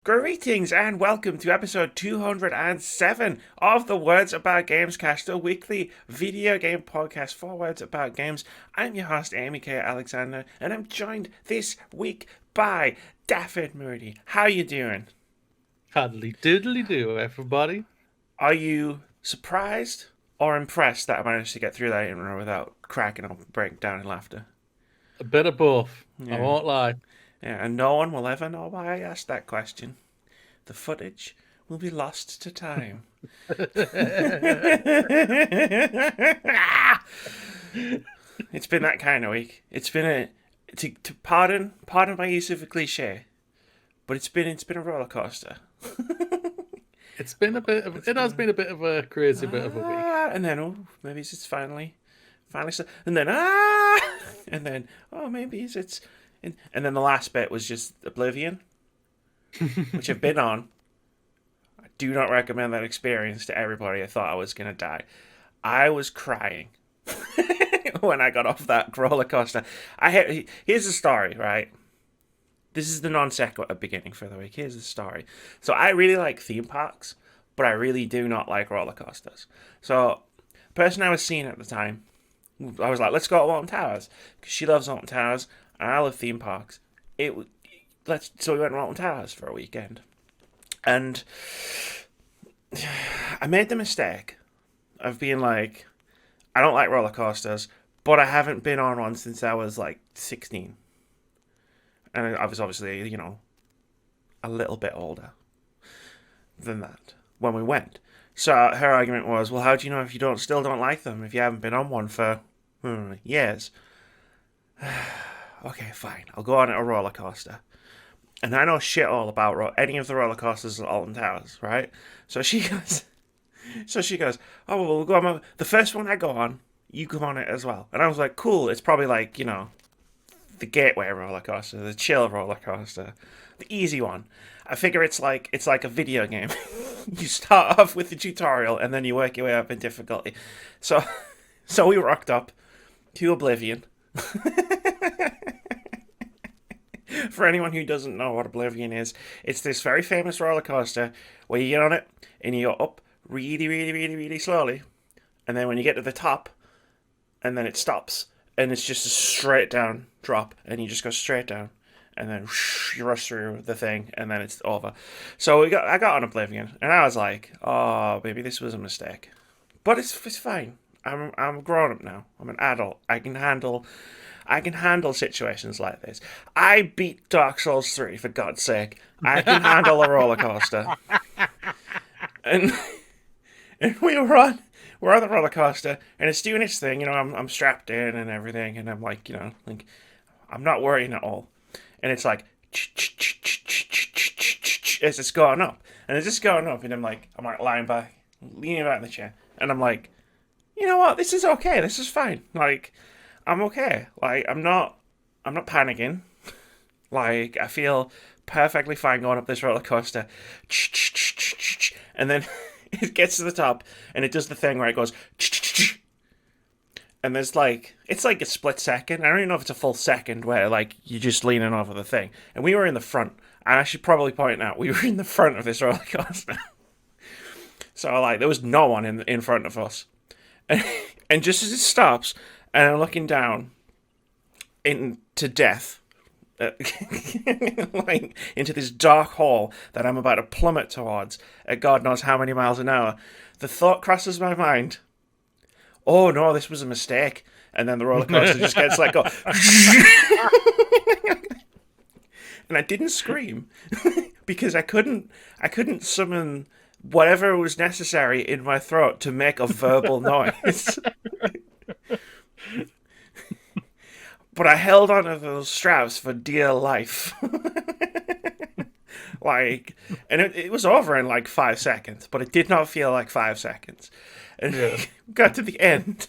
Greetings and welcome to episode 207 of the Words About Gamescast, a weekly video game podcast for words about games. I'm your host, Amy K. Alexander, and I'm joined this week by Daffod Moody. How you doing? Cuddly doodly do, everybody. Are you surprised or impressed that I managed to get through that intro without cracking up and breaking down in laughter? A bit of both. I Yeah. won't lie. Yeah, and no one will ever know why I asked that question. The footage will be lost to time. It's been that kind of week. It's been to pardon my use of a cliche, but it's been a roller coaster. It has been a bit of a crazy bit of a week. And then maybe it's finally, and then and then maybe it's, and then the last bit was just Oblivion, which I've been on. I do not recommend that experience to everybody. I thought I was gonna die. I was crying when I got off that roller coaster. Here's the story, right? This is the non sequitur beginning for the week. Here's the story. So I really like theme parks, but I really do not like roller coasters. So the person I was seeing at the time, I was like, let's go to Alton Towers because she loves Alton Towers and I love theme parks. So we went to Alton Towers for a weekend, and I made the mistake of being like, I don't like roller coasters, but I haven't been on one since I was like 16. And I was obviously, a little bit older than that when we went. So her argument was, well, how do you know if you still don't like them if you haven't been on one for years? Okay, fine. I'll go on a roller coaster. And I know shit all about any of the roller coasters at Alton Towers, right? So she goes, oh, well, we'll go on. The first one I go on, you go on it as well. And I was like, cool. It's probably like, the gateway roller coaster, the chill roller coaster, the easy one. I figure it's like a video game. You start off with the tutorial and then you work your way up in difficulty. So we rocked up to Oblivion. For anyone who doesn't know what Oblivion is, it's this very famous roller coaster where you get on it and you go up really, really, really, really slowly, and then when you get to the top, and then it stops, and it's just a straight down drop, and you just go straight down, and then whoosh, you rush through the thing, and then it's over. So I got on Oblivion, and I was like, oh, maybe this was a mistake, but it's fine. I'm grown up now. I'm an adult. I can handle situations like this. I beat Dark Souls 3, for God's sake. I can handle a roller coaster. And we're on the roller coaster, and it's doing its thing. I'm strapped in and everything, and I'm like, I'm not worrying at all. And it's like, as it's going up, and I'm like lying back, leaning back in the chair, and I'm like, you know what? This is okay. This is fine. Like, I'm okay. Like, I'm not panicking. Like, I feel perfectly fine going up this roller coaster. And then it gets to the top, and it does the thing where it goes, and there's it's like a split second. I don't even know if it's a full second where like you're just leaning over the thing. And we were in the front. And I should probably point out we were in the front of this roller coaster. So like there was no one in front of us. And just as it stops, and I'm looking down into death, like into this dark hole that I'm about to plummet towards at God knows how many miles an hour, the thought crosses my mind, oh no, this was a mistake. And then the roller coaster just gets let go. And I didn't scream because I couldn't summon whatever was necessary in my throat to make a verbal noise. But I held onto those straps for dear life. And it was over in like 5 seconds, but it did not feel like 5 seconds. And got to the end,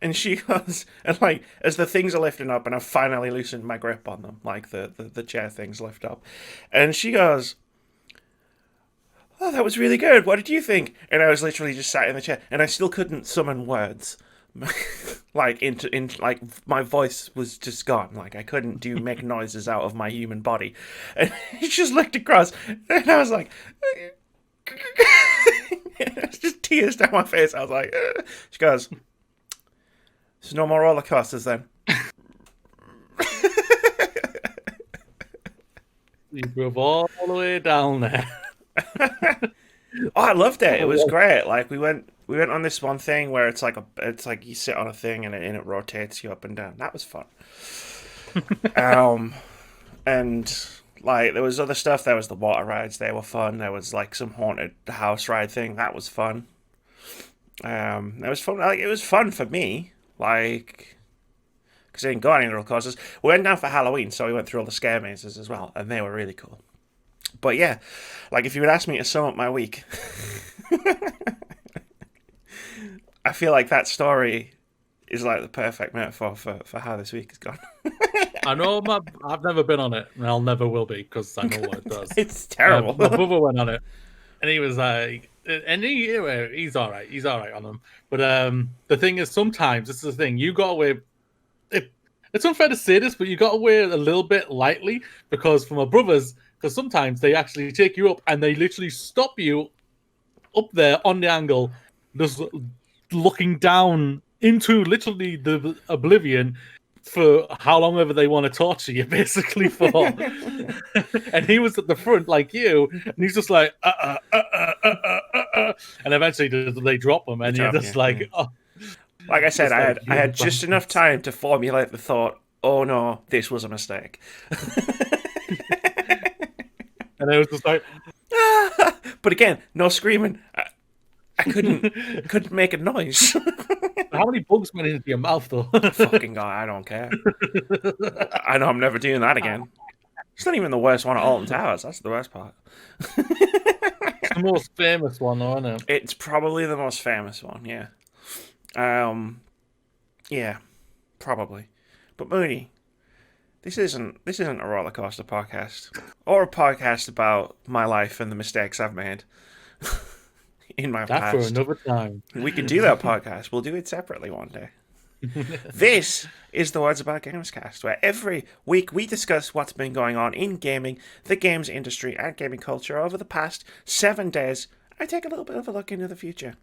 and she goes, and like, as the things are lifting up, and I've finally loosened my grip on them, like the chair things lift up, and she goes, oh, that was really good. What did you think? And I was literally just sat in the chair, and I still couldn't summon words. Like like my voice was just gone. Like I couldn't make noises out of my human body, and he just looked across, and I was like, it's just tears down my face. I was like, she goes, "There's no more roller coasters then." You drove all the way down there. Oh, I loved it. It was great. Like we went on this one thing where it's like you sit on a thing and it rotates you up and down. That was fun. And like there was other stuff. There was the water rides. They were fun. There was like some haunted house ride thing. That was fun. It was fun. Like it was fun for me. Like because I didn't go on any roller coasters. We went down for Halloween, so we went through all the scare mazes as well, and they were really cool. But yeah, like if you would ask me to sum up my week, I feel like that story is like the perfect metaphor for how this week has gone. I know I've never been on it, and I'll never will be because I know what it does. It's terrible. My brother went on it, and he was like, and he's all right. He's all right on them. But the thing is, sometimes this is the thing. You got away. It's unfair to say this, but you got away a little bit lightly because for my brothers. Because sometimes they actually take you up and they literally stop you up there on the angle, just looking down into literally the oblivion for how long ever they want to torture you, basically, for. And he was at the front like you, and he's just like, and eventually they drop him, and you're just like, oh. Like I said, I had just enough time to formulate the thought, oh no, this was a mistake. And I was just like, but again, no screaming. I couldn't make a noise. How many bugs went into your mouth, though? Fucking God, I don't care. I know I'm never doing that again. It's not even the worst one at Alton Towers. That's the worst part. It's the most famous one, though, isn't it? It's probably the most famous one, yeah. Yeah, probably. But Mooney, this isn't a roller coaster podcast or a podcast about my life and the mistakes I've made in my past. That for another time. We can do that podcast. We'll do it separately one day. This is the Words About Gamescast, where every week we discuss what's been going on in gaming, the games industry, and gaming culture over the past 7 days. I take a little bit of a look into the future.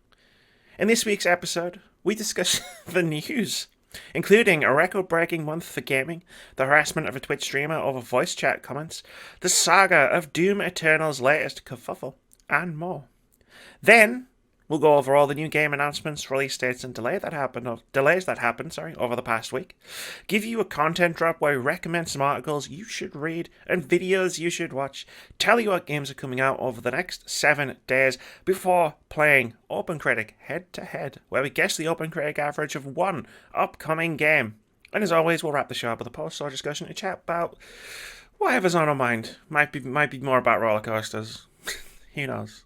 In this week's episode, we discuss the news, including a record-breaking month for gaming, the harassment of a Twitch streamer over voice chat comments, the saga of Doom Eternal's latest kerfuffle, and more. Then, we'll go over all the new game announcements, release dates, and delays that happened over the past week. Give you a content drop where we recommend some articles you should read and videos you should watch. Tell you what games are coming out over the next 7 days before playing Open Critic head-to-head, where we guess the Open Critic average of one upcoming game. And as always, we'll wrap the show up with a post or discussion to chat about whatever's on our mind. Might be more about roller coasters. Who knows?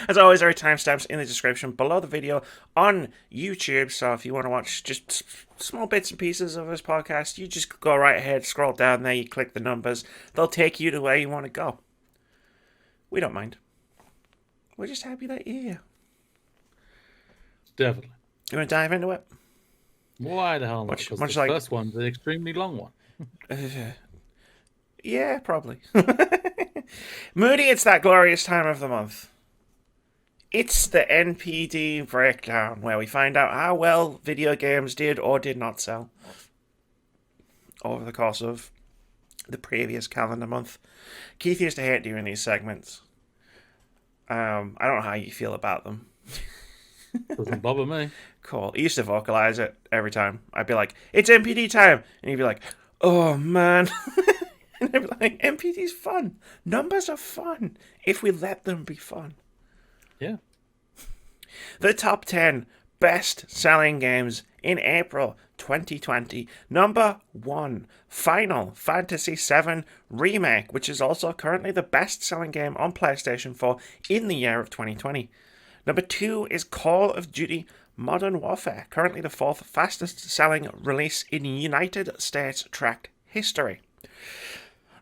As always, there are timestamps in the description below the video on YouTube, so if you want to watch just small bits and pieces of this podcast, you just go right ahead, scroll down there, you click the numbers, they'll take you to where you want to go. We don't mind. We're just happy that you're here. Definitely. You want to dive into it? Why the hell not? Because the first one's an extremely long one. Yeah, probably. Moody, it's that glorious time of the month. It's the NPD breakdown, where we find out how well video games did or did not sell over the course of the previous calendar month. Keith used to hate doing these segments. I don't know how you feel about them. Doesn't bother me. Cool. He used to vocalize it every time. I'd be like, it's NPD time. And he'd be like, oh, man. And I'd be like, NPD's fun. Numbers are fun if we let them be fun. Yeah. The top 10 best-selling games in April 2020. Number 1, Final Fantasy VII Remake, which is also currently the best-selling game on PlayStation 4 in the year of 2020. Number 2 is Call of Duty Modern Warfare, currently the 4th fastest-selling release in United States tracked history.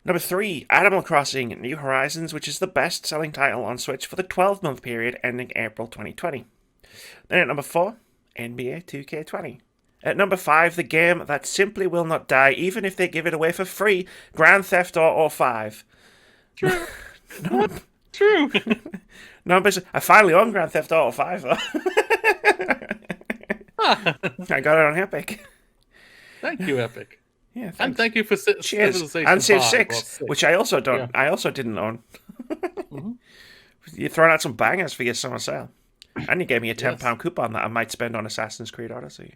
Number 3, Animal Crossing New Horizons, which is the best-selling title on Switch for the 12-month period ending April 2020. Then at number 4, NBA 2K20. At number 5, the game that simply will not die even if they give it away for free, Grand Theft Auto 5. True. What? True. I finally own Grand Theft Auto 5 though. I got it on Epic. Thank you, Epic. Yeah, thanks. And thank you for Cheers. Civilization And Civ 5, 6, which I also don't. Yeah. I also didn't own. Mm-hmm. You're throwing out some bangers for your summer sale, and you gave me a £10 Yes. coupon that I might spend on Assassin's Creed Odyssey.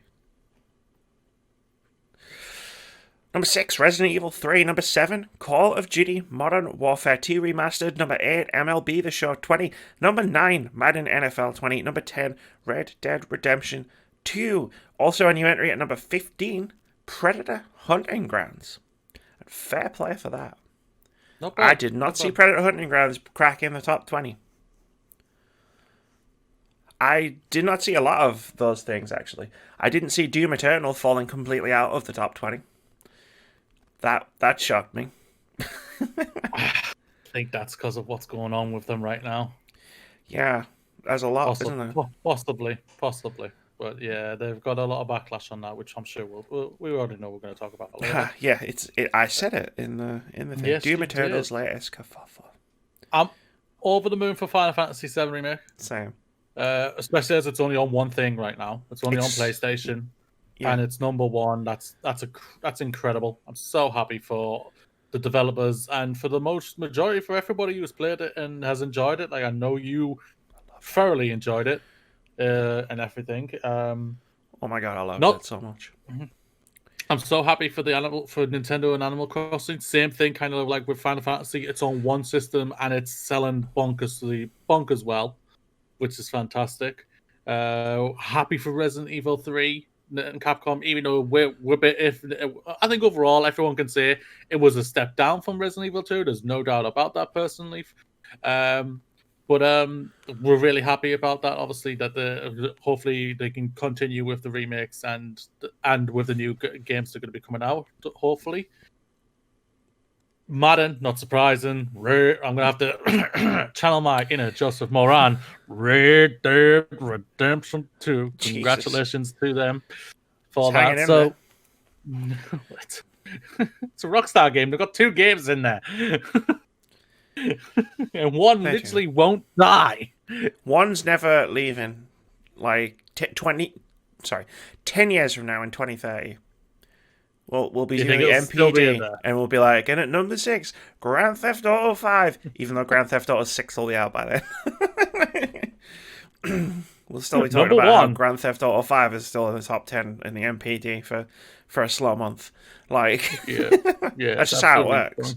Number 6, Resident Evil 3. Number 7, Call of Duty Modern Warfare 2 Remastered. Number 8, MLB The Show 20. Number 9, Madden NFL 20. Number 10, Red Dead Redemption 2. Also a new entry at number 15, Predator Hunting Grounds. And fair play for that. Not bad. I did not see Predator Hunting Grounds crack in the top 20. I did not see a lot of those things, actually. I didn't see Doom Eternal falling completely out of the top 20. That shocked me. I think that's because of what's going on with them right now. Yeah, there's a lot, isn't there? Possibly. But yeah, they've got a lot of backlash on that, which I'm sure we already know we're going to talk about later. Yeah, I said it in the thing. Yes, Doom you Eternal's did. latest kerfuffle. I'm over the moon for Final Fantasy VII Remake. Same. Especially as it's only on one thing right now. It's only on PlayStation. Yeah. And it's number one. That's incredible. I'm so happy for the developers and for the majority for everybody who's played it and has enjoyed it. Like I know you thoroughly enjoyed it and everything. Oh my god, I love it so much. I'm so happy for Nintendo and Animal Crossing. Same thing, kind of like with Final Fantasy. It's on one system and it's selling bonkers well, which is fantastic. Happy for Resident Evil 3. And Capcom, even though I think overall everyone can say it was a step down from Resident Evil 2. There's no doubt about that personally. But we're really happy about that. Obviously, that hopefully they can continue with the remakes and with the new games that are going to be coming out. Hopefully, Madden, not surprising. I'm gonna have to channel my inner Joseph Moran. Red Dead Redemption 2. Jesus. Congratulations to them for It's hanging that. in So it's a Rockstar game. They've got 2 games in there, and one literally won't die. One's never leaving. Like 10 years from now in 2030. We'll be doing NPD, and we'll be like, and at number 6, Grand Theft Auto 5, even though Grand Theft Auto 6 will be out by then. We'll still be talking about how Grand Theft Auto 5 is still in the top 10 in the NPD for a slow month. Like, yeah, that's just how it works.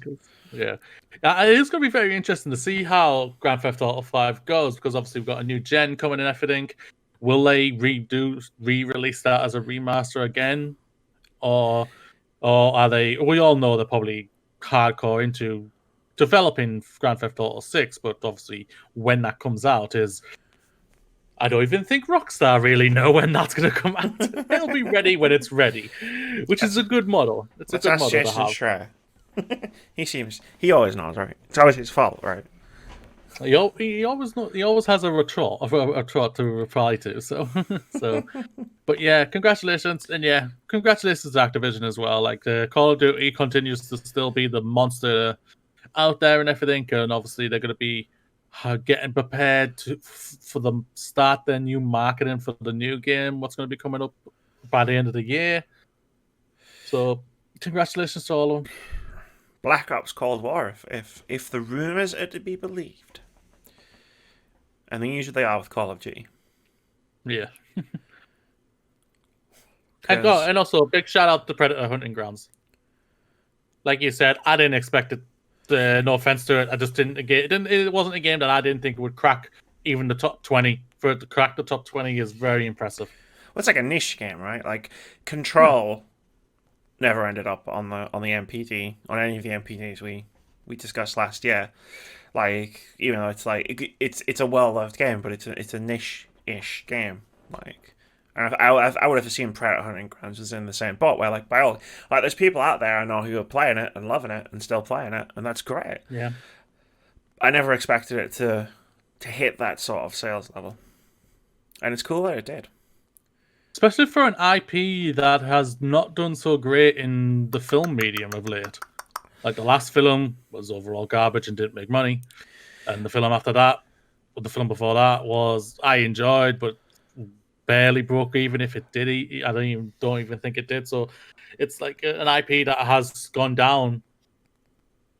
Yeah, it is going to be very interesting to see how Grand Theft Auto 5 goes, because obviously we've got a new gen coming and everything. Will they re-release that as a remaster again? Or are they? We all know they're probably hardcore into developing Grand Theft Auto 6, but obviously when that comes out I don't even think Rockstar really know when that's going to come out. It'll be ready when it's ready, which is a good model. It's a good model to have. He always knows, right? It's always his fault, right? He always has a retort to reply to. So, but yeah, congratulations, and yeah, congratulations to Activision as well. Like Call of Duty continues to still be the monster out there and everything, and obviously they're going to be getting prepared for the start their new marketing for the new game. What's going to be coming up by the end of the year? So, congratulations to all of them. Black Ops Cold War, if the rumors are to be believed. And they usually are with Call of Duty. Yeah. And also a big shout out to Predator Hunting Grounds. Like you said, I didn't expect it. No offense to it, I just didn't. It wasn't a game that I didn't think would crack even the top 20. For it to crack the top 20 is very impressive. Well, it's like a niche game, right? Like Control never ended up on the NPD, on any of the NPDs we discussed last year. Like, even though it's like it's a well-loved game, but it's a niche-ish game. Like, and I would have assumed Predator Hunting Grounds was in the same boat, where like there's people out there I know who are playing it and loving it and still playing it, and that's great. Yeah, I never expected it to hit that sort of sales level, and it's cool that it did. especially for an IP that has not done so great in the film medium of late. Like the last film was overall garbage and didn't make money, and the film after that, or the film before that, was I enjoyed, but barely broke even. If it did, I don't even think it did. So it's like an IP that has gone down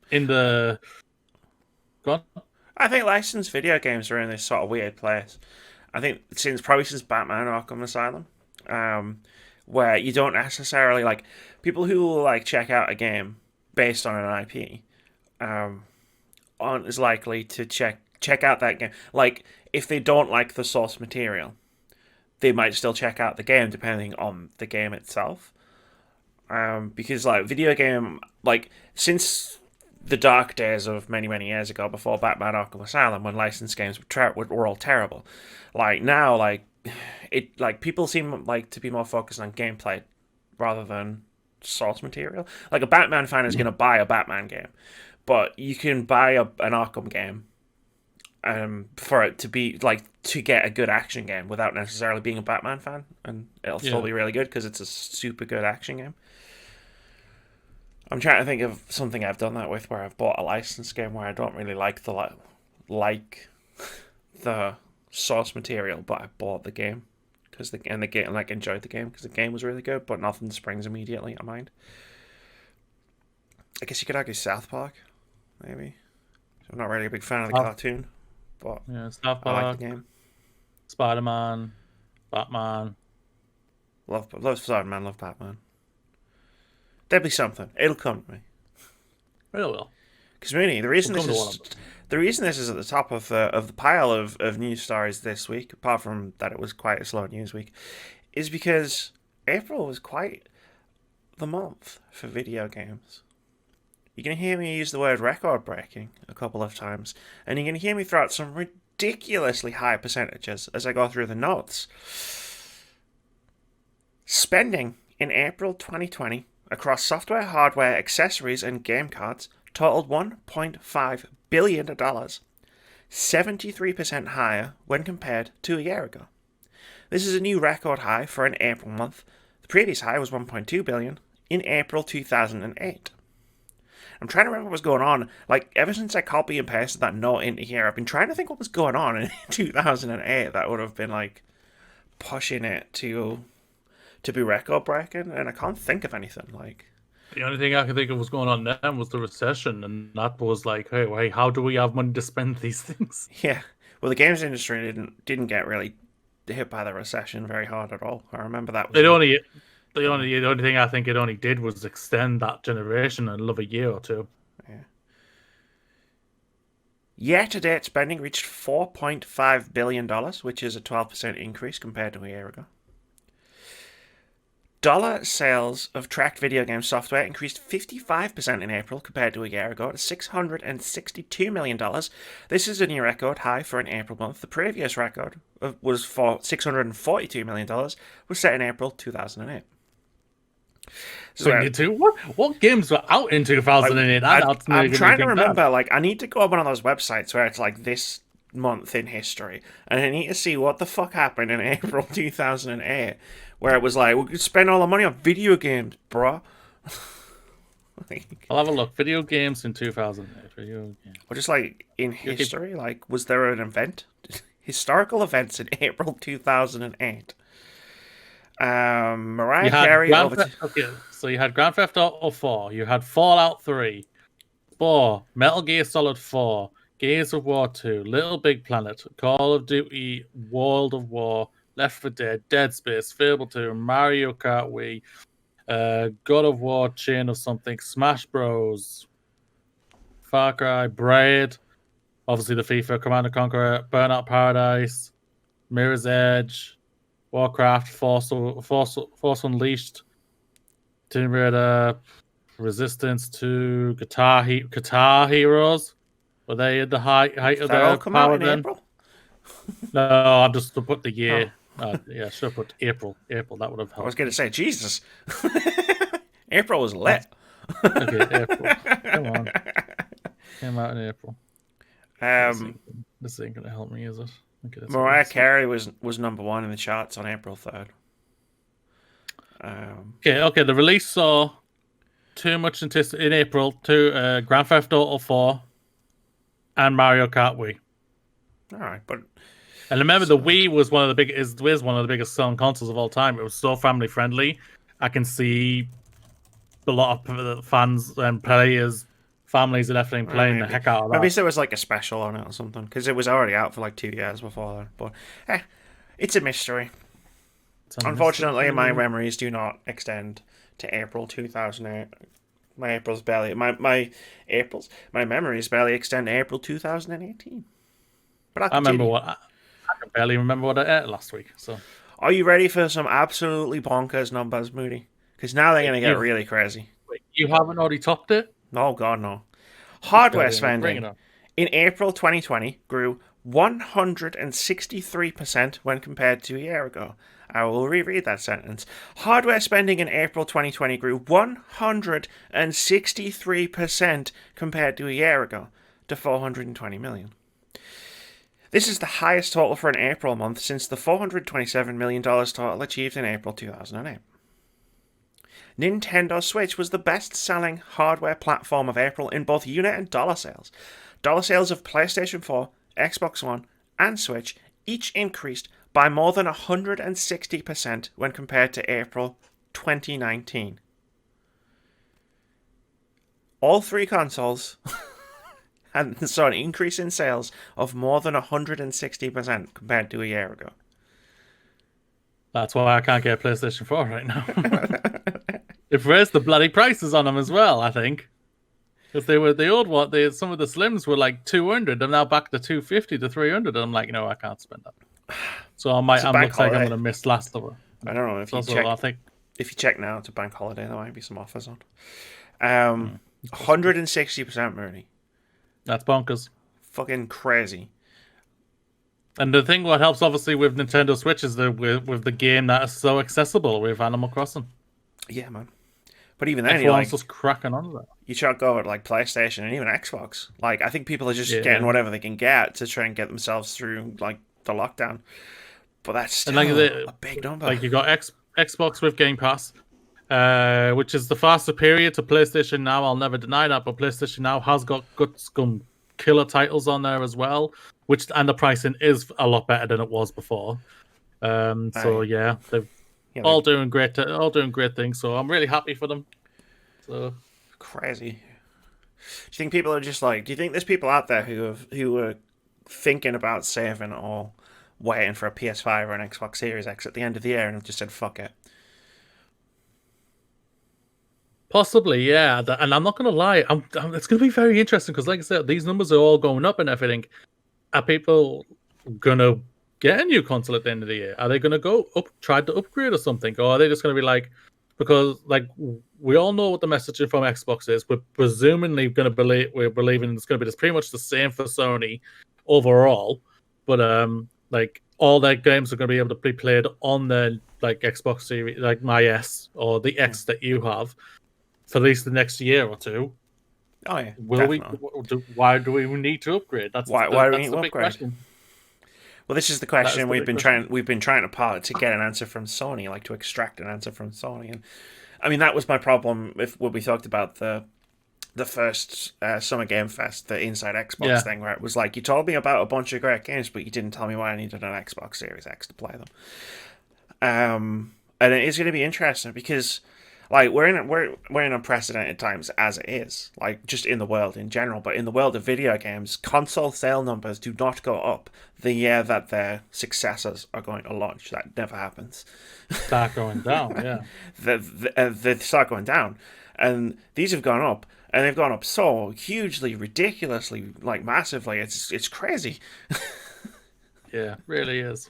in the. Go on. I think licensed video games are in this sort of weird place. I think probably since Batman Arkham Asylum, where you don't necessarily like people who will like check out a game based on an IP, aren't as likely to check out that game. Like if they don't like the source material, they might still check out the game depending on the game itself. Because like video game, like since the dark days of many years ago, before Batman Arkham Asylum, when licensed games were all terrible. Like now, like people seem like to be more focused on gameplay rather than source material. Like a Batman fan is going to buy a Batman game, but you can buy an Arkham game, for it to be like to get a good action game without necessarily being a Batman fan, and it'll still be really good because it's a super good action game. I'm trying to think of something I've done that with, where I've bought a licensed game where I don't really like the source material, but I bought the game because the game like enjoyed the game because the game was really good, but nothing springs immediately to mind. I guess you could argue South Park, maybe. I'm not really a big fan of the cartoon, but South Park, I like the game. Spider-Man, Batman. Love Spider-Man, love Batman. There'll be something. It'll come to me. It will. Because really, the reason this is at the top of the pile of news stories this week, apart from that it was quite a slow news week, is because April was quite the month for video games. You're going to hear me use the word record breaking a couple of times, and you're going to hear me throw out some ridiculously high percentages as I go through the notes. Spending in April 2020 across software, hardware, accessories, and game cards totaled $1.5 billion, 73% higher when compared to a year ago. This is a new record high for an April month. The previous high was $1.2 billion in April 2008. I'm trying to remember what was going on. Like, ever since I copy and pasted that note into here, I've been trying to think what was going on in 2008 that would have been, like, pushing it to be record breaking, and I can't think of anything. Like, the only thing I could think of was going on then was the recession, and that was like, hey, how do we have money to spend these things? Yeah, well, the games industry didn't get really hit by the recession very hard at all. I remember that. The only thing I think it only did was extend that generation another year or two. Yeah. Year-to-date spending reached $4.5 billion, which is a 12% increase compared to a year ago. Dollar sales of tracked video game software increased 55% in April compared to a year ago to $662 million. This is a new record high for an April month. The previous record was for $642 million, was set in April 2008. So what games were out in 2008? I'm trying to remember. Like, I need to go on one of those websites where it's like this month in history, and I need to see what the fuck happened in April 2008, where it was like, we could spend all the money on video games, bruh. I'll have a look. Video games in 2008. Video games. Or just like in history, like, was there an event? Historical events in April 2008. Mariah Carey. So you had Grand Theft Auto 4. You had Fallout 3, 4, Metal Gear Solid 4, Gears of War 2, Little Big Planet, Call of Duty, World of War, Left 4 Dead, Dead Space, Fable 2, Mario Kart Wii, God of War, Chain of Something, Smash Bros, Far Cry, Braid, obviously the FIFA, Command & Conquer, Burnout Paradise, Mirror's Edge, Warcraft, Force Unleashed, Tomb Raider, Resistance 2, Guitar Heroes. Were they at the height of their power then? April? No, I'm just to put the year. Yeah, should have put April. April, that would have helped. I was going to say, Jesus. April was lit. Okay, April. Come on. Came out in April. This ain't going to help me, is it? Okay, Mariah Carey was number one in the charts on April 3rd. Okay. The release saw too much in April to Grand Theft Auto 4 and Mario Kart Wii. All right, but And remember, the Wii was one of the biggest selling consoles of all time. It was so family friendly. I can see a lot of fans and players, families and everything playing the heck out of that. Maybe there was like a special on it or something, because it was already out for like 2 years before that. But it's a mystery. Unfortunately, my memories do not extend to April 2008. My memories barely extend to April 2018. But I can barely remember what I ate last week. So, are you ready for some absolutely bonkers numbers, Moody? Because now they're going to get really crazy. Wait, you haven't already topped it? No, God, no. Hardware spending in April 2020 grew 163% when compared to a year ago. I will reread that sentence. Hardware spending in April 2020 grew 163% compared to a year ago to $420 million. This is the highest total for an April month since the $427 million total achieved in April 2008. Nintendo Switch was the best-selling hardware platform of April in both unit and dollar sales. Dollar sales of PlayStation 4, Xbox One, and Switch each increased by more than 160% when compared to April 2019. All three consoles and saw an increase in sales of more than 160% compared to a year ago. That's why I can't get a PlayStation 4 right now. They've raised the bloody prices on them as well, I think. Because they were the old one, some of the Slims were like 200, and now back to 250 to 300. And I'm like, no, I can't spend that. So I'm looks like I'm going to miss last of it. I don't know if you check. If you check now, it's a bank holiday. There might be some offers on. 160%, Mooney. That's bonkers. Fucking crazy. And the thing what helps obviously with Nintendo Switch is with the game that is so accessible with Animal Crossing. Yeah, man. But even then, everyone's just cracking on with it. You check over like PlayStation and even Xbox. Like, I think people are just getting whatever they can get to try and get themselves through like the lockdown. But that's still a big number. Like you got Xbox with Game Pass, which is the far superior to PlayStation Now. I'll never deny that. But PlayStation Now has got some killer titles on there as well, and the pricing is a lot better than it was before. So yeah, they've all doing great things. So I'm really happy for them. So crazy. Do you think people are just like? Do you think there's people out there who are thinking about saving or waiting for a PS5 or an Xbox Series X at the end of the year and have just said fuck it? Possibly, yeah. And I'm not gonna lie, it's gonna be very interesting because, like I said, these numbers are all going up and everything. Are people gonna get a new console at the end of the year? Are they gonna try to upgrade or something, or are they just gonna be like, because like we all know what the messaging from Xbox is, we're presumably we're believing it's gonna be pretty much the same for Sony overall, but like all their games are gonna be able to be played on the like Xbox Series, like my S or the X that you have, for at least the next year or two. Oh yeah. Why do we need to upgrade? That's why do we need to upgrade? Question. Well, this is the question we've been trying to get an answer from Sony, like to extract an answer from Sony. And I mean, that was my problem when we talked about the first Summer Game Fest, the Inside Xbox thing, where it was like, you told me about a bunch of great games, but you didn't tell me why I needed an Xbox Series X to play them. And it is going to be interesting because, like, we're in unprecedented times as it is, like just in the world in general, but in the world of video games, console sale numbers do not go up the year that their successors are going to launch. That never happens. Start going down, yeah. They start going down, and these have gone up, and they've gone up so hugely, ridiculously, like massively. It's crazy. Yeah, it really is.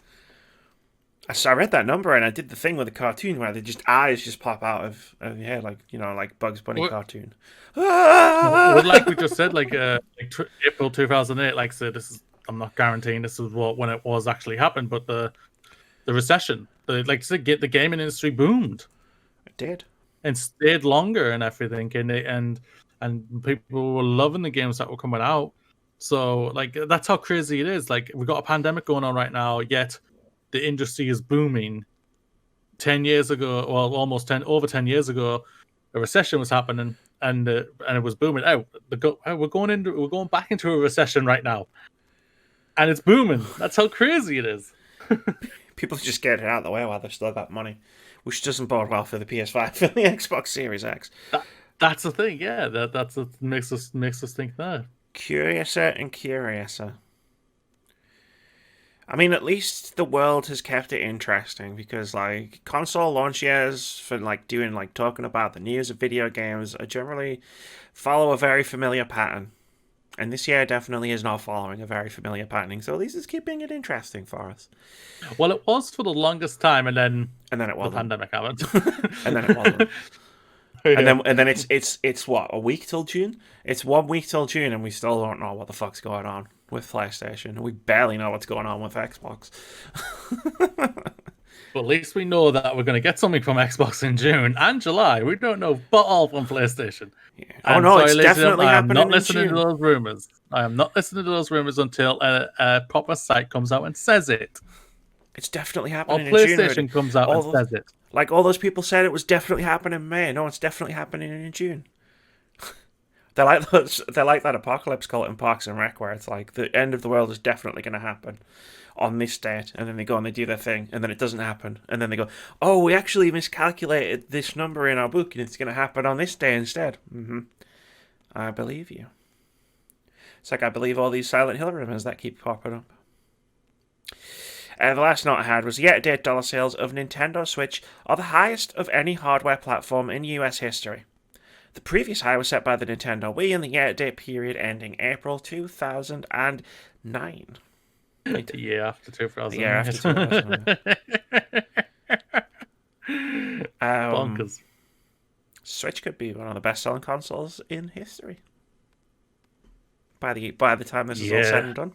So I read that number and I did the thing with the cartoon where eyes just pop out of your head, like, you know, like Bugs Bunny cartoon. Well, like we just said, like April 2008, like I said, I'm not guaranteeing this is when it was actually happened, but the recession, the gaming industry boomed. It did. And stayed longer and everything, and people were loving the games that were coming out. So like that's how crazy it is. Like we've got a pandemic going on right now, yet the industry is booming 10 years ago, well, almost over 10 years ago, a recession was happening and it was booming. We're going back into a recession right now, and it's booming. That's how crazy it is. People just get it out of the way while they've still got money, which doesn't bode well for the PS5 and the Xbox Series X. That's the thing, yeah. That's what makes us think that. Curiouser and curiouser. I mean, at least the world has kept it interesting because, like, console launch years for talking about the news of video games are generally follow a very familiar pattern, and this year definitely is not following a very familiar pattern. So at least it's keeping it interesting for us. Well, it was for the longest time, and then it wasn't. The pandemic happened, and then it wasn't. Yeah. And then it's what, a week till June? It's 1 week till June, and we still don't know what the fuck's going on with PlayStation. We barely know what's going on with Xbox. But at least we know that we're going to get something from Xbox in June and July. We don't know but all from PlayStation. Yeah. Oh no, it's definitely happening. I'm not listening to those rumors. I am not listening to those rumors until a proper site comes out and says it. It's definitely happening. Or PlayStation comes out and says it. Like all those people said, it was definitely happening in May. No, it's definitely happening in June. They're like that apocalypse cult in Parks and Rec, where it's like the end of the world is definitely going to happen on this date, and then they go and they do their thing, and then it doesn't happen, and then they go, oh, we actually miscalculated this number in our book, and it's going to happen on this day instead. I believe you. It's like I believe all these Silent Hill rumors that keep popping up. The last note I had was year-to-date dollar sales of Nintendo Switch are the highest of any hardware platform in US history. The previous high was set by the Nintendo Wii in the year-to-date period ending April 2009. The year after 2009. The year after 2009. Bonkers. Switch could be one of the best-selling consoles in history. By the time this is all said and done.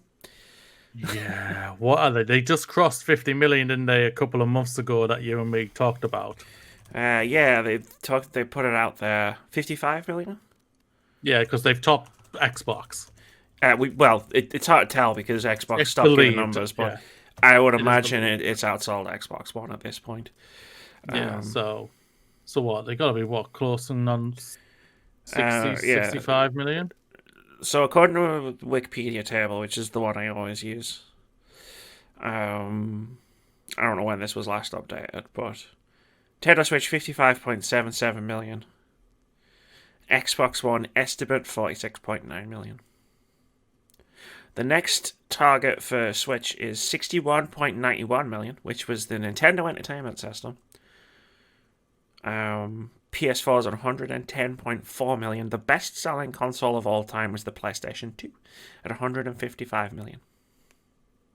Yeah, what are they? They just crossed 50 million, didn't they, a couple of months ago that you and me talked about? Yeah, they put it out there. 55 million? Yeah, because they've topped Xbox. It's hard to tell because Xbox stopped giving numbers, but I would imagine it's outsold Xbox One at this point. Yeah, so what? They got to be, close and on 65 million? So according to the Wikipedia table, which is the one I always use, I don't know when this was last updated, but Nintendo Switch 55.77 million. Xbox One estimate 46.9 million. The next target for Switch is 61.91 million, which was the Nintendo Entertainment System. PS4 is 110.4 million. The best-selling console of all time was the PlayStation 2 at 155 million.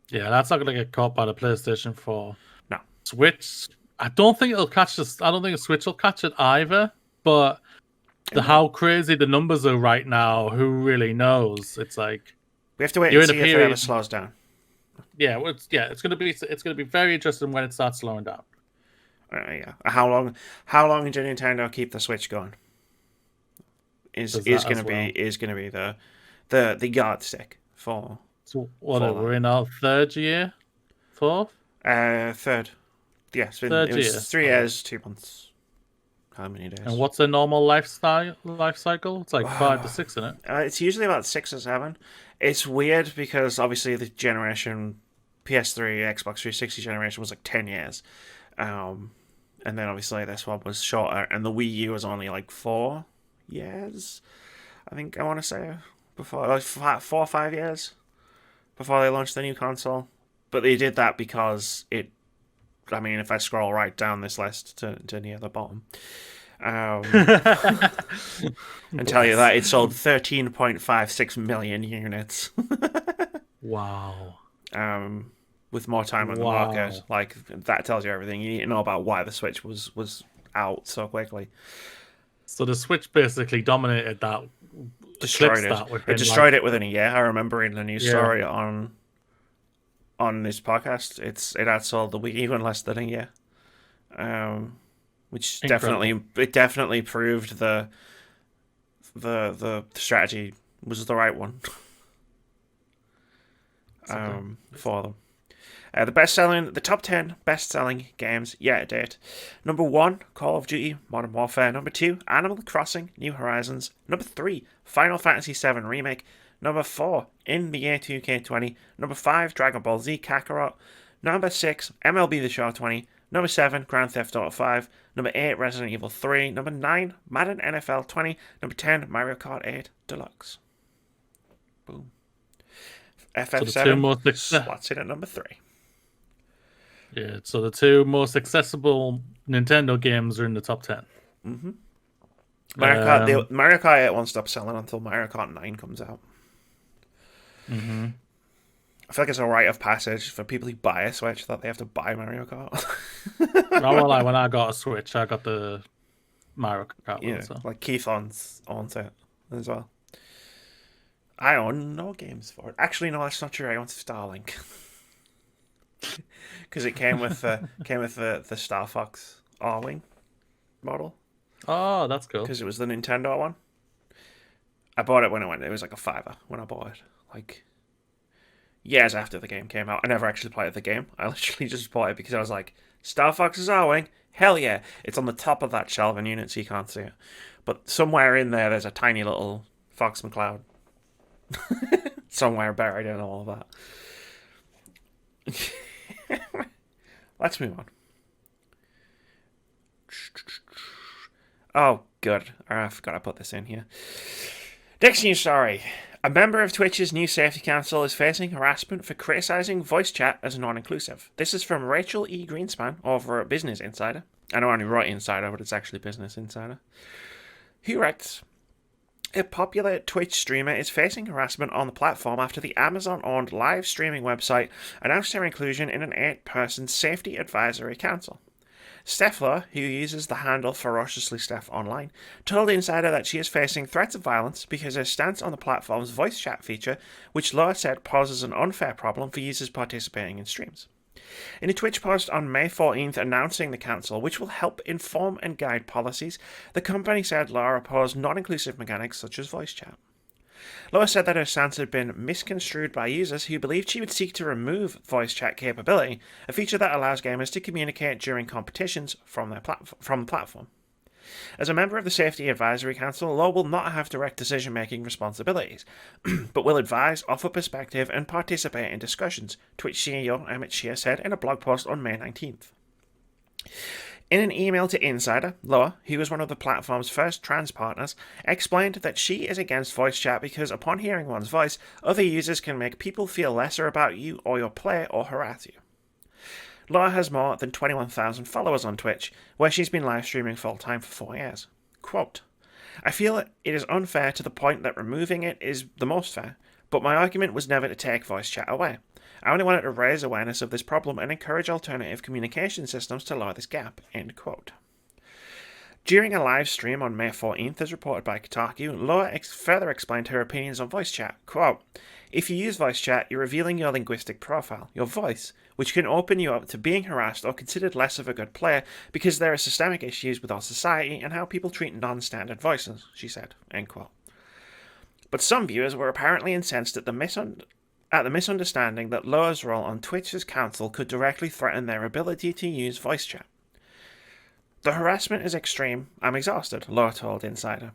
Yeah, that's not going to get caught by the PlayStation 4. No. Switch, I don't think it'll catch this. I don't think the Switch will catch it either. But how crazy the numbers are right now, who really knows? It's like we have to wait and see if it ever slows down. Yeah, it's going to be very interesting when it starts slowing down. Yeah. How long did Nintendo keep the Switch going? Is going to be the yardstick for. So what? We're in our third year, fourth. Third. Yeah, it was 3 years, 2 months. How many days? And what's a normal life cycle? It's like 5 to 6, isn't it? It's usually about 6 or 7. It's weird because obviously the generation PS3, Xbox 360 generation was like 10 years. And then obviously this one was shorter, and the Wii U was only like 4 years. I think I want to say before, like 4 or 5 years before they launched the new console. But they did that because it. I mean, if I scroll right down this list to near the bottom, and tell you that it sold 13.56 million units. Wow. With more time on the market, like that tells you everything you need to know about why the Switch was out so quickly. So the Switch basically dominated that, destroyed it. It destroyed it within a year. I remember reading a news story on this podcast. It outsold the Wii U in less than a year, which definitely proved the strategy was the right one for them. The top 10 best-selling games yet to date. Number 1, Call of Duty Modern Warfare. Number 2, Animal Crossing New Horizons. Number 3, Final Fantasy VII Remake. Number 4, NBA 2K20. Number 5, Dragon Ball Z Kakarot. Number 6, MLB The Show 20. Number 7, Grand Theft Auto 5. Number 8, Resident Evil 3. Number 9, Madden NFL 20. Number 10, Mario Kart 8 Deluxe. Boom. FF7 slots in at number 3. Yeah, so the 2 most accessible Nintendo games are in the top 10. Mm-hmm. Mario Kart 8 won't stop selling until Mario Kart 9 comes out. Mm-hmm. I feel like it's a rite of passage for people who buy a Switch that they have to buy Mario Kart. When I got a Switch, I got the Mario Kart one. So. Like Keith owns it as well. I own no games for it. Actually, no, that's not true. I own Starlink. Because it came with the Star Fox R-Wing model. Oh, that's cool. Because it was the Nintendo one. I bought it when it was like a $5 when I bought it. Like years after the game came out. I never actually played the game. I literally just bought it because I was like, Star Fox's R-Wing? Hell yeah. It's on the top of that shelving unit so you can't see it. But somewhere in there's a tiny little Fox McCloud. Somewhere buried in all of that. Let's move on. Oh, good. I forgot I put this in here. Next news story. A member of Twitch's new safety council is facing harassment for criticising voice chat as non-inclusive. This is from Rachel E. Greenspan over at Business Insider. I know I only wrote Insider, but it's actually Business Insider. Who writes, a popular Twitch streamer is facing harassment on the platform after the Amazon-owned live streaming website announced her inclusion in an 8-person safety advisory council. Steph Lowe, who uses the handle Ferociously Steph online, told Insider that she is facing threats of violence because her stance on the platform's voice chat feature, which Lowe said poses an unfair problem for users participating in streams. In a Twitch post on May 14th announcing the council, which will help inform and guide policies, the company said Lowe opposed non-inclusive mechanics such as voice chat. Lowe said that her stance had been misconstrued by users who believed she would seek to remove voice chat capability, a feature that allows gamers to communicate during competitions from the platform. As a member of the Safety Advisory Council, Lowe will not have direct decision-making responsibilities, but will advise, offer perspective, and participate in discussions, Twitch CEO Emmett Shear said in a blog post on May 19th. In an email to Insider, Lowe, who was one of the platform's first trans partners, explained that she is against voice chat because upon hearing one's voice, other users can make people feel lesser about you or your play or harass you. Lowe has more than 21,000 followers on Twitch, where she's been live streaming full-time for 4 years. Quote, I feel it is unfair to the point that removing it is the most fair, but my argument was never to take voice chat away. I only wanted to raise awareness of this problem and encourage alternative communication systems to lower this gap. End quote. During a live stream on May 14th, as reported by Kotaku, Lowe further explained her opinions on voice chat. Quote, if you use voice chat, you're revealing your linguistic profile, your voice, which can open you up to being harassed or considered less of a good player because there are systemic issues with our society and how people treat non-standard voices, she said. End quote. But some viewers were apparently incensed at the misunderstanding that Lowe's role on Twitch's council could directly threaten their ability to use voice chat. The harassment is extreme. I'm exhausted, Lowe told Insider.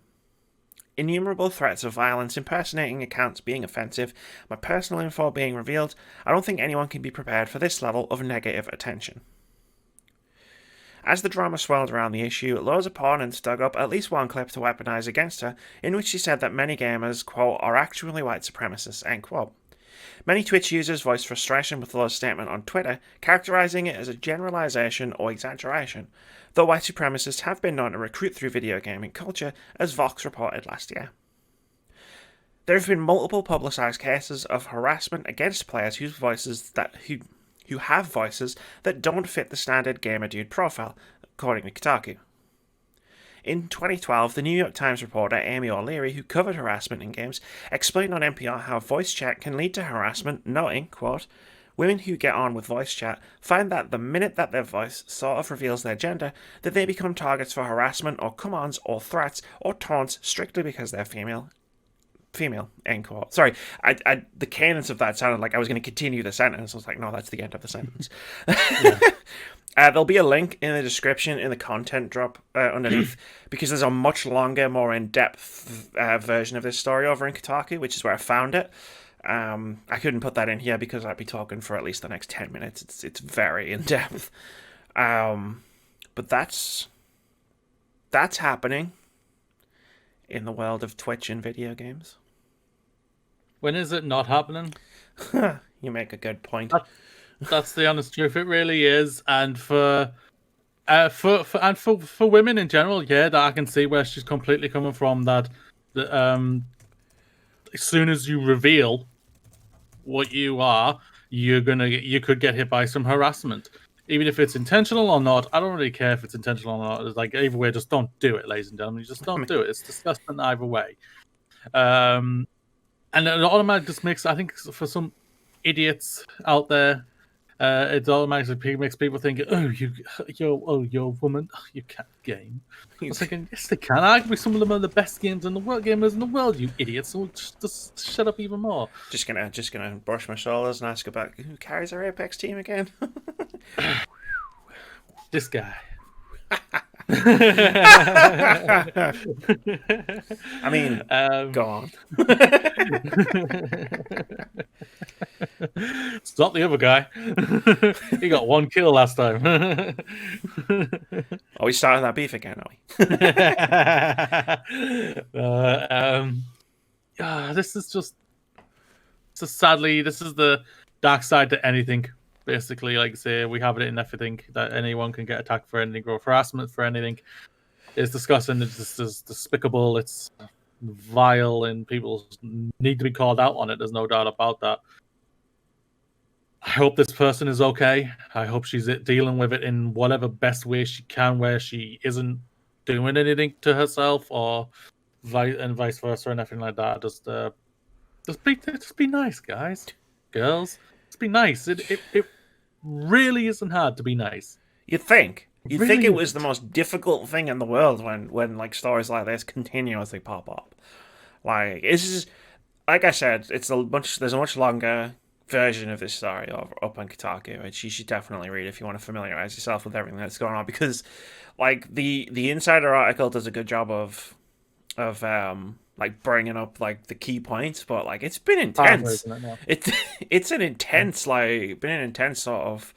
Innumerable threats of violence, impersonating accounts being offensive, my personal info being revealed. I don't think anyone can be prepared for this level of negative attention. As the drama swirled around the issue, Lowe's opponents dug up at least one clip to weaponize against her, in which she said that many gamers, quote, are actually white supremacists, end quote. Many Twitch users voiced frustration with Lowe's statement on Twitter, characterizing it as a generalization or exaggeration, though white supremacists have been known to recruit through video gaming culture, as Vox reported last year. There have been multiple publicized cases of harassment against players who have voices that don't fit the standard gamer dude profile, according to Kotaku. In 2012, the New York Times reporter Amy O'Leary, who covered harassment in games, explained on NPR how voice chat can lead to harassment, noting, quote, women who get on with voice chat find that the minute that their voice sort of reveals their gender, that they become targets for harassment or commands or threats or taunts strictly because they're female. female, end quote. Sorry, the cadence of that sounded like I was going to continue the sentence. I was like, no, that's the end of the sentence. Yeah. There'll be a link in the description in the content drop underneath because there's a much longer, more in-depth version of this story over in Kotaku, which is where I found it. I couldn't put that in here because I'd be talking for at least the next 10 minutes. It's very in-depth. But that's happening in the world of Twitch and video games. When is it not happening? You make a good point. That's the honest truth. It really is, and for women in general, yeah, that I can see where she's completely coming from. That as soon as you reveal what you are, you could get hit by some harassment, even if it's intentional or not. I don't really care if it's intentional or not. It's like either way, just don't do it, ladies and gentlemen. You just don't do it. It's disgusting either way. And it automatically just makes, I think, for some idiots out there, it automatically makes people think, you're a woman, you can't game. I was thinking, yes, they can. Arguably, some of them are the best gamers in the world, you idiots. So just shut up even more. Just gonna brush my shoulders and ask about who carries our Apex team again. This guy. I mean, go on. It's not the other guy. He got 1 kill last time. Are we starting that beef again, are we? This is just... So sadly, this is the dark side to anything. Basically, like I say, we have it in everything, that anyone can get attacked for anything, or harassment for anything. It's disgusting, it's despicable, it's vile, and people need to be called out on it. There's no doubt about that. I hope this person is okay. I hope she's dealing with it in whatever best way she can, where she isn't doing anything to herself, or vice versa, or anything like that. Just be nice, guys, girls. Just be nice. It really isn't hard to be nice. You'd think it was the most difficult thing in the world when like stories like this continuously pop up. Like, this is, like I said, there's a much longer version of this story up on Kotaku, which you should definitely read if you want to familiarize yourself with everything that's going on, because like the insider article does a good job of like bringing up like the key points, but like it's been intense. It's an intense been an intense sort of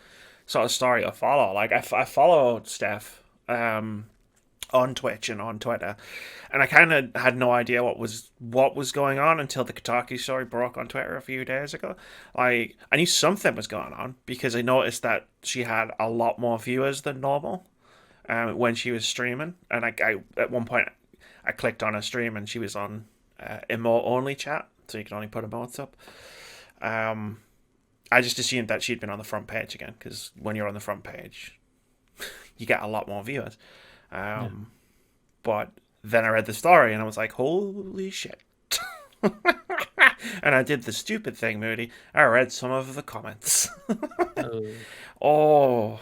story to follow. Like I follow Steph on Twitch and on Twitter, and I kind of had no idea what was going on until the Kotaku story broke on Twitter a few days ago. Like, I knew something was going on because I noticed that she had a lot more viewers than normal when she was streaming, and I at one point I clicked on her stream and she was on emote only chat, so you can only put emotes up. I just assumed that she'd been on the front page again, because when you're on the front page, you get a lot more viewers. But then I read the story and I was like, holy shit. And I did the stupid thing, Moody. I read some of the comments. Oh.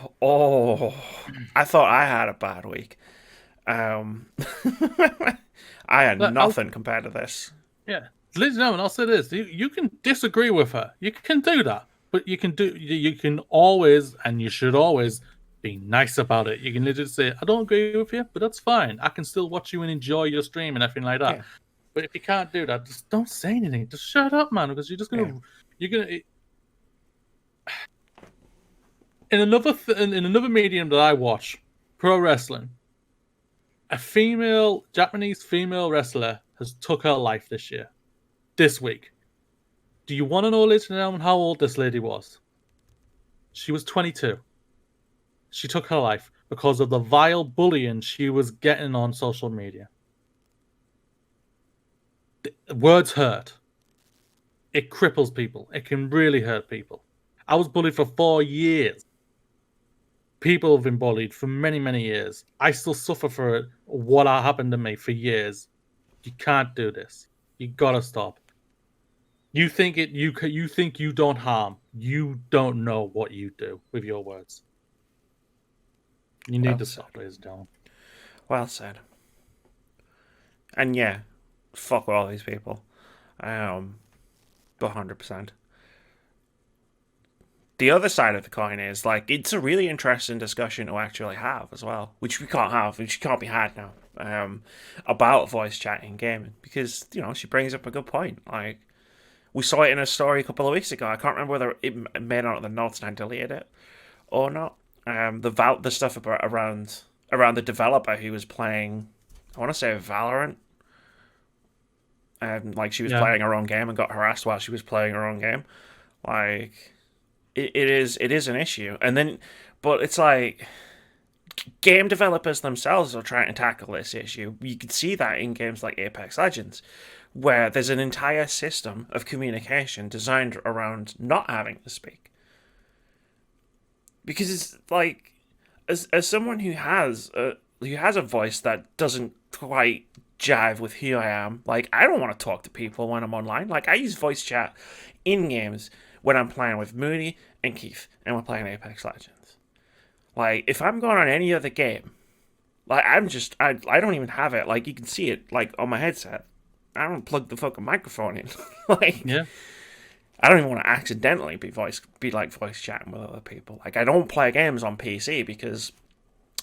I thought I had a bad week. I had nothing compared to this. Yeah. Ladies and gentlemen, I'll say this. You can disagree with her. You can do that. But you can always, and you should always, be nice about it. You can literally say, I don't agree with you, but that's fine. I can still watch you and enjoy your stream and everything like that. Yeah. But if you can't do that, just don't say anything. Just shut up, man, because you're just gonna in another medium that I watch, pro wrestling, a Japanese female wrestler has took her life this week. Do you want to know, ladies and gentlemen, how old this lady was? She was 22. She took her life because of the vile bullying she was getting on social media. Words hurt. It cripples people. It can really hurt people. I was bullied for 4 years. People have been bullied for many, many years. I still suffer for it. What happened to me for years. You can't do this. You gotta stop. You think you don't harm. You don't know what you do with your words. You need to stop, ladies and gentlemen. Well said. And yeah, fuck all these people. 100%. The other side of the coin is, like, it's a really interesting discussion to actually have as well, which we can't have, which can't be had now, about voice chat in gaming, because, she brings up a good point. Like, we saw it in a story a couple of weeks ago. I can't remember whether it made out of the notes and I deleted it or not. The stuff around the developer who was playing, I want to say Valorant, and like she was playing her own game and got harassed while she was playing her own game. Like, it is an issue. And then, but it's like game developers themselves are trying to tackle this issue. You can see that in games like Apex Legends, where there's an entire system of communication designed around not having to speak. Because it's like, as someone who has a voice that doesn't quite jive with who I am, like, I don't want to talk to people when I'm online. Like, I use voice chat in games when I'm playing with Mooney and Keith and we're playing Apex Legends. Like, if I'm going on any other game, like, I don't even have it. Like, you can see it, like, on my headset. I don't plug the fucking microphone in. Like, yeah. I don't even want to accidentally be voice chatting with other people. Like, I don't play games on PC because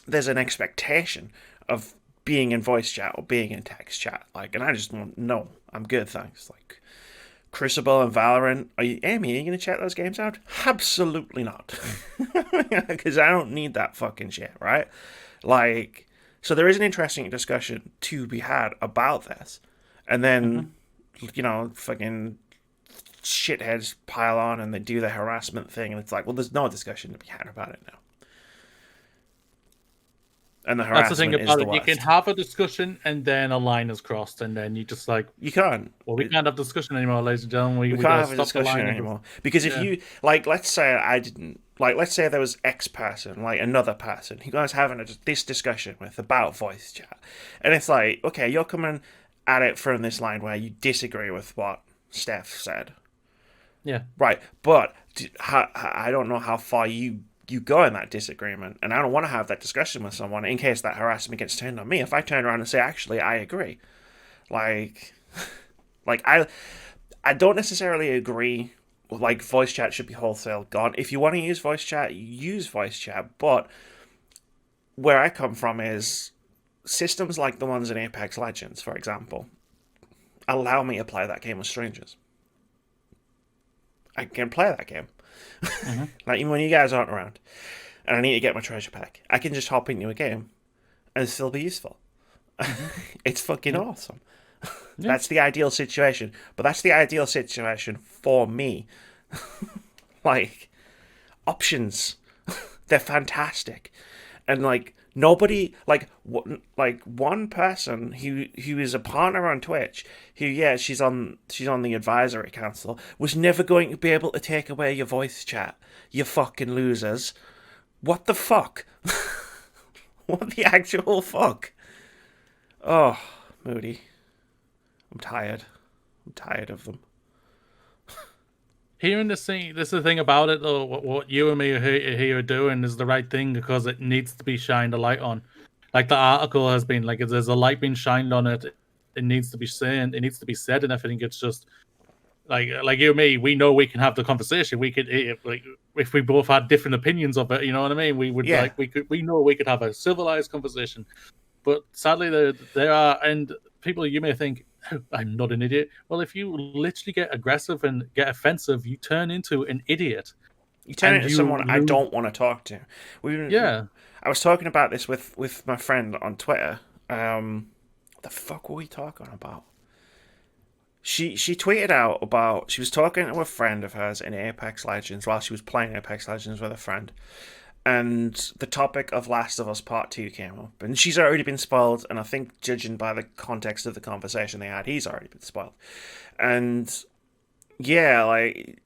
there's an expectation of being in voice chat or being in text chat. Like, and I just want, no, I'm good, thanks. Like, Crucible and Valorant, Amy, are you going to check those games out? Absolutely not. Because I don't need that fucking shit, right? Like, so there is an interesting discussion to be had about this. And then, fucking shitheads pile on and they do the harassment thing, and it's like, well, there's no discussion to be had about it now. And the harassment, that's the thing about it. You can have a discussion and then a line is crossed, and then you just like, you can't. Well, we can't have discussion anymore, ladies and gentlemen. We can't have a discussion anymore because if you like, let's say let's say there was X person, like another person, who guys having this discussion with about voice chat, and it's like, okay, you're coming at it from this line where you disagree with what Steph said. Yeah. Right, but I don't know how far you go in that disagreement, and I don't want to have that discussion with someone in case that harassment gets turned on me. If I turn around and say, actually, I agree, like I don't necessarily agree. Like, voice chat should be wholesale gone. If you want to use voice chat, use voice chat. But where I come from is systems like the ones in Apex Legends, for example, allow me to play that game with strangers. I can play that game. Mm-hmm. Like, even when you guys aren't around and I need to get my treasure pack, I can just hop into a game and still be useful. Mm-hmm. It's fucking awesome. Yeah. That's the ideal situation. But that's the ideal situation for me. Like, options. They're fantastic. And, like, nobody, like one person who is a partner on Twitch, who she's on the advisory council, was never going to be able to take away your voice chat. You fucking losers! What the fuck? What the actual fuck? Oh, Moody, I'm tired of them. Hearing this thing, this is the thing about it, though. What you and me are here doing is the right thing because it needs to be shined a light on. Like the article has been, like, if there's a light being shined on it, it needs to be said. It needs to be said, and I think it's just like you and me. We know we can have the conversation. We could, like, if we both had different opinions of it, you know what I mean. We would we know we could have a civilized conversation. But sadly, there are, and people, you may think, I'm not an idiot. Well, if you literally get aggressive and get offensive, you turn into an idiot. You turn into someone I don't want to talk to. I was talking about this with my friend on Twitter. What the fuck were we talking about? She tweeted out about, she was talking to a friend of hers in Apex Legends while she was playing Apex Legends with a friend. And the topic of Last of Us Part 2 came up. And she's already been spoiled, and I think, judging by the context of the conversation they had, he's already been spoiled. And, like,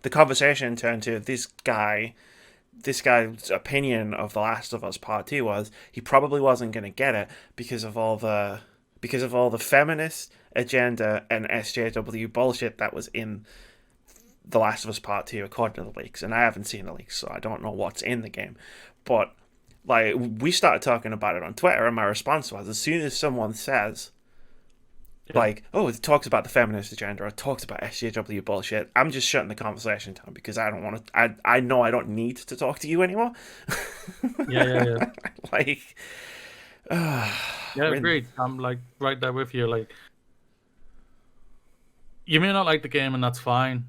the conversation turned to this guy's opinion of The Last of Us Part 2 was he probably wasn't going to get it because of all the feminist agenda and SJW bullshit that was in The Last of Us Part 2, according to the leaks. And I haven't seen the leaks, so I don't know what's in the game. But, like, we started talking about it on Twitter, and my response was, as soon as someone says Yeah. Like, oh, it talks about the feminist agenda, or it talks about SJW bullshit. I'm just shutting the conversation down because I don't want to. I know I don't need to talk to you anymore. Yeah. Like, Yeah, we're in, agreed. I'm like right there with you. Like, you may not like the game, and that's fine.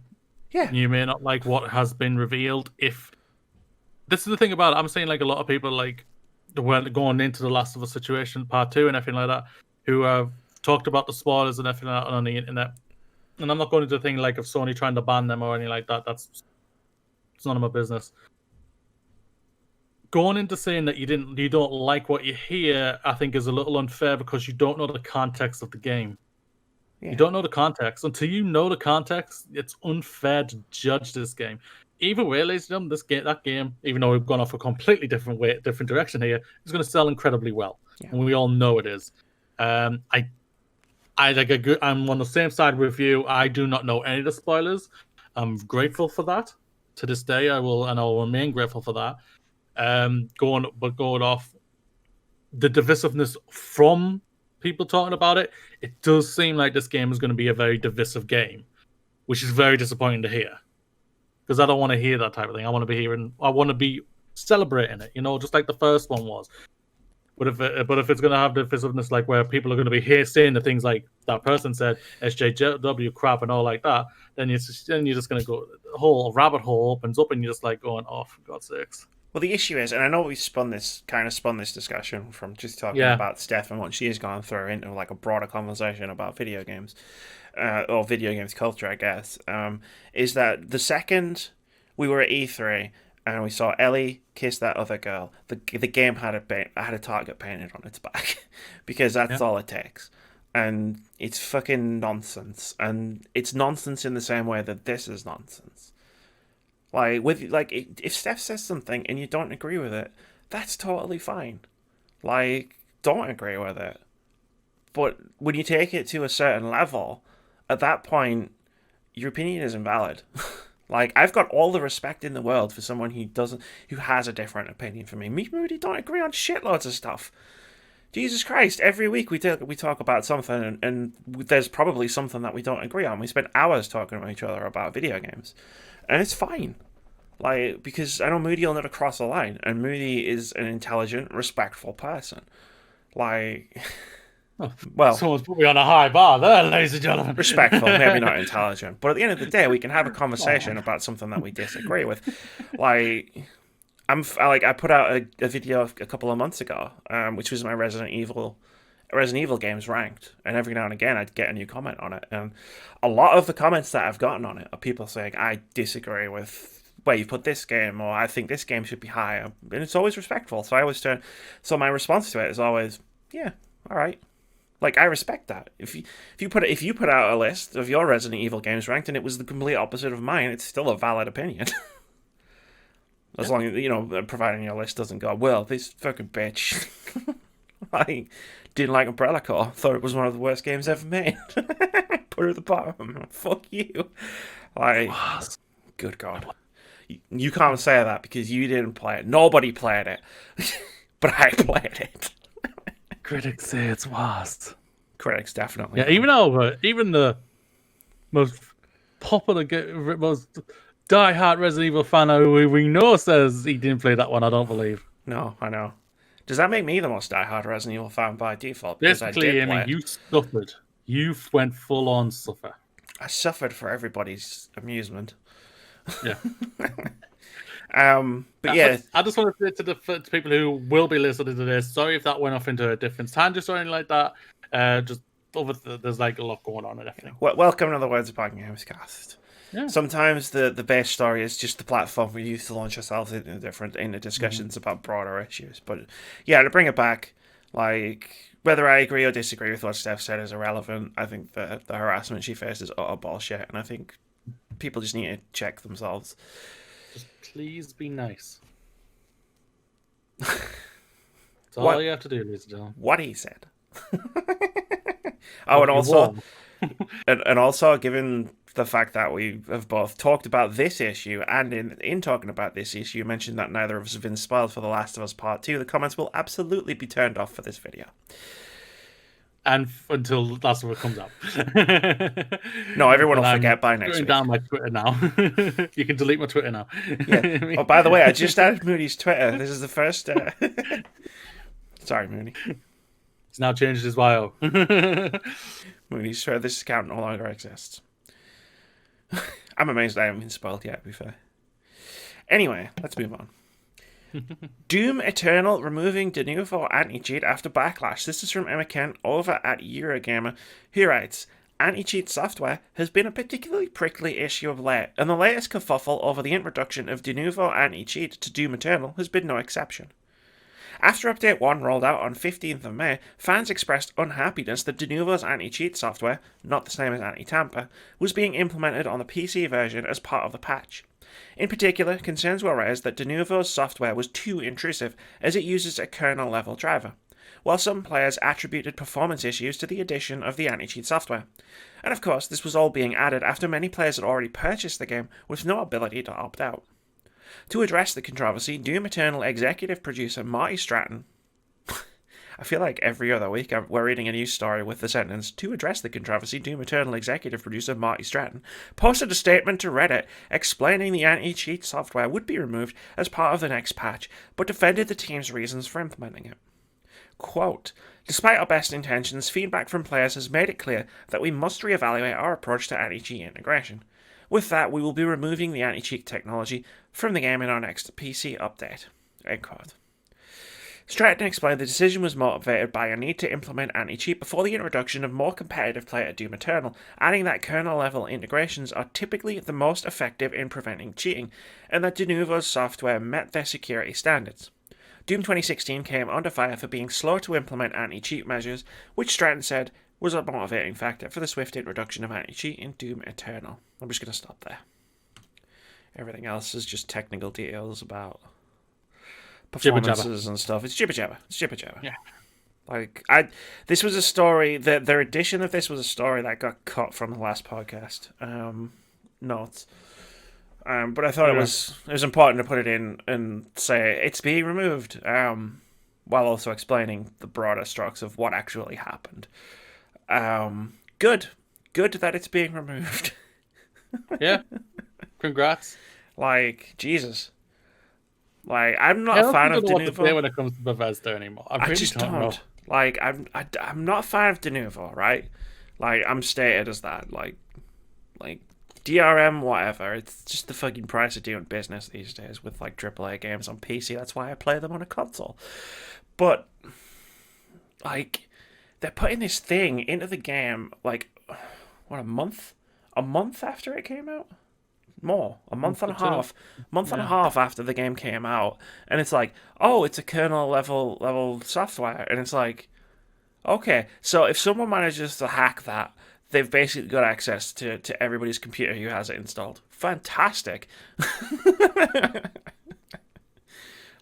yeah, You may not like what has been revealed. If this is the thing about it, I'm saying like a lot of people like were going into the Last of Us situation part 2 and everything like that, who have talked about the spoilers and everything like that on the internet. And I'm not going into the thing like of Sony trying to ban them or anything like that. It's none of my business. Going into saying that you don't like what you hear, I think is a little unfair because you don't know the context of the game. yeah, You don't know the context. Until you know the context, it's unfair to judge this game. Either way, ladies and gentlemen, that game, even though we've gone off a completely different direction here, is going to sell incredibly well, yeah. and we all know it is. I'm on the same side with you. I do not know any of the spoilers. I'm grateful for that. To this day, I'll remain grateful for that. Going off the divisiveness from people talking about it, it does seem like this game is going to be a very divisive game, which is very disappointing to hear. Because I don't want to hear that type of thing. I want to be celebrating it, just like the first one was. But if it's going to have divisiveness, like where people are going to be saying the things like that person said, SJW crap and all like that, then you're just going to go, the whole rabbit hole opens up and you're just like going, oh, for God's sakes. Well, the issue is, and I know we spun this discussion from just talking about Steph and what she has gone through into like a broader conversation about video games, or video games culture, I guess, is that the second we were at E3 and we saw Ellie kiss that other girl, the game had a target painted on its back because that's all it takes. And it's fucking nonsense. And it's nonsense in the same way that this is nonsense. If Steph says something and you don't agree with it, that's totally fine. Like, don't agree with it. But when you take it to a certain level, at that point, your opinion is invalid. Like, I've got all the respect in the world for someone who has a different opinion from me. Me and Moody don't agree on shitloads of stuff. Jesus Christ, every week we talk about something, and there's probably something that we don't agree on. We spend hours talking to each other about video games. And it's fine. Like, because I know Moody will never cross the line, and Moody is an intelligent, respectful person. Like, well, Someone's put me on a high bar there, ladies and gentlemen. Respectful, maybe not intelligent, but at the end of the day, we can have a conversation about something that we disagree with. Like, I put out a video a couple of months ago, which was my Resident Evil games ranked, and every now and again I'd get a new comment on it, and a lot of the comments that I've gotten on it are people saying I disagree with where you put this game, or I think this game should be higher, and it's always respectful. So my response to it is always, yeah, all right. Like, I respect that. If you put out a list of your Resident Evil games ranked and it was the complete opposite of mine, it's still a valid opinion. As long as, providing your list doesn't go, well, this fucking bitch I didn't like Umbrella Corps, thought it was one of the worst games ever made. Put it at the bottom. Fuck you. Like, good God. You can't say that because you didn't play it. Nobody played it. But I played it. Critics say it's worst. Critics, definitely. Yeah, even the most popular, most die-hard Resident Evil fan who we know says he didn't play that one, I don't believe. No, I know. Does that make me the most die-hard Resident Evil fan by default? Basically, you suffered. You went full-on suffer. I suffered for everybody's amusement. Yeah. But yeah, I just want to say to people who will be listening to this, sorry if that went off into a different tangent or anything like that. There's like a lot going on and everything. Welcome to the Words Upon Gamescast. Yeah. Sometimes the base story is just the platform we use to launch ourselves into discussions about broader issues. But yeah, to bring it back, like, whether I agree or disagree with what Steph said is irrelevant. I think the harassment she faced is utter bullshit, and I think people just need to check themselves. Just please be nice. That's all you have to do, ladies and gentlemen. What he said. Oh, and also, given the fact that we have both talked about this issue, and in talking about this issue, you mentioned that neither of us have been spoiled for The Last of Us Part 2, the comments will absolutely be turned off for this video. and until Last of Us comes out. No, everyone will And forget I'm by next shutting week. down my Twitter now. You can delete my Twitter now. Yeah. Oh, by the way, I just added Mooney's Twitter. This is the first. Sorry, Mooney. He's now changed his bio. Mooney's Twitter. This account no longer exists. I'm amazed I haven't been spoiled yet, to be fair. Anyway, let's move on. Doom Eternal removing Denuvo Anti-Cheat after backlash. This is from Emma Kent over at Eurogamer, who writes, Anti-cheat software has been a particularly prickly issue of late, and the latest kerfuffle over the introduction of Denuvo Anti-Cheat to Doom Eternal has been no exception. After Update 1 rolled out on 15th of May, fans expressed unhappiness that Denuvo's anti-cheat software, not the same as anti-tamper, was being implemented on the PC version as part of the patch. In particular, concerns were raised that Denuvo's software was too intrusive as it uses a kernel-level driver, while some players attributed performance issues to the addition of the anti-cheat software. And of course, this was all being added after many players had already purchased the game with no ability to opt out. To address the controversy, Doom Eternal executive producer Marty Stratton... I feel like every other week we're reading a news story with the sentence, to address the controversy, Doom Eternal executive producer Marty Stratton posted a statement to Reddit explaining the anti-cheat software would be removed as part of the next patch, but defended the team's reasons for implementing it. Quote, despite our best intentions, feedback from players has made it clear that we must reevaluate our approach to anti-cheat integration. With that, we will be removing the anti-cheat technology from the game in our next PC update. End quote. Stratton explained the decision was motivated by a need to implement anti-cheat before the introduction of more competitive play at Doom Eternal, adding that kernel-level integrations are typically the most effective in preventing cheating, and that Denuvo's software met their security standards. Doom 2016 came under fire for being slow to implement anti-cheat measures, which Stratton said was a motivating factor for the swift introduction of anti-cheat in Doom Eternal. I'm just going to stop there. Everything else is just technical details about performances and stuff. It's jibber jabber. It's jibber jabber. Yeah. Like this was a story that their edition of this was a story that got cut from the last podcast notes. But I thought it was important to put it in and say it's being removed, while also explaining the broader strokes of what actually happened. Good that it's being removed. Yeah, congrats. Like Jesus. Like, I'm not a fan of Denuvo. I don't know what to say Denuvo. when it comes to Bethesda anymore. I really just don't know. Like, I'm not a fan of Denuvo, right? Like, I'm stated as that. Like DRM, whatever. It's just the fucking price of doing business these days with like AAA games on PC. That's why I play them on a console. But like, they're putting this thing into the game like what, a month after it came out. More, a month and a half after the game came out, and it's like, oh, it's a kernel level software, and it's like, okay, so if someone manages to hack that, they've basically got access to everybody's computer who has it installed. Fantastic.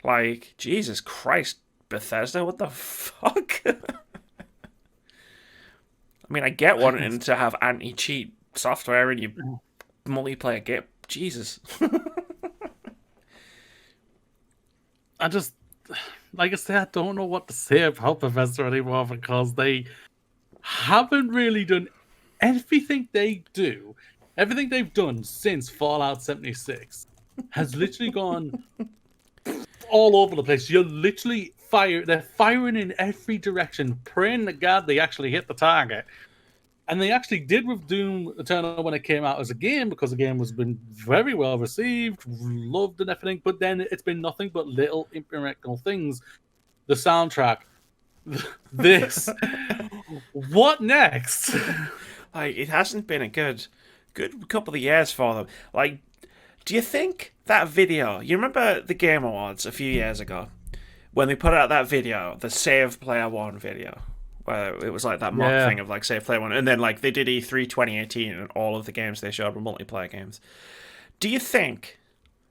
Like, Jesus Christ, Bethesda, what the fuck? I mean, I get wanting to have anti-cheat software in your multiplayer game. Jesus. I just, like I said, I don't know what to say about Bethesda anymore because they haven't really done everything they do. Everything they've done since Fallout 76 has literally gone all over the place. You're literally they're firing in every direction, praying to God they actually hit the target. And they actually did with Doom Eternal when it came out as a game, because the game has been very well received, loved and everything, but then it's been nothing but little incremental things. The soundtrack, this, what next? Like, it hasn't been a good couple of years for them. Like, do you think that video, you remember the Game Awards a few years ago, when they put out that video, the Save Player One video? Where it was like that mock thing of like Save Player One, and then like they did E3 2018, and all of the games they showed were multiplayer games. Do you think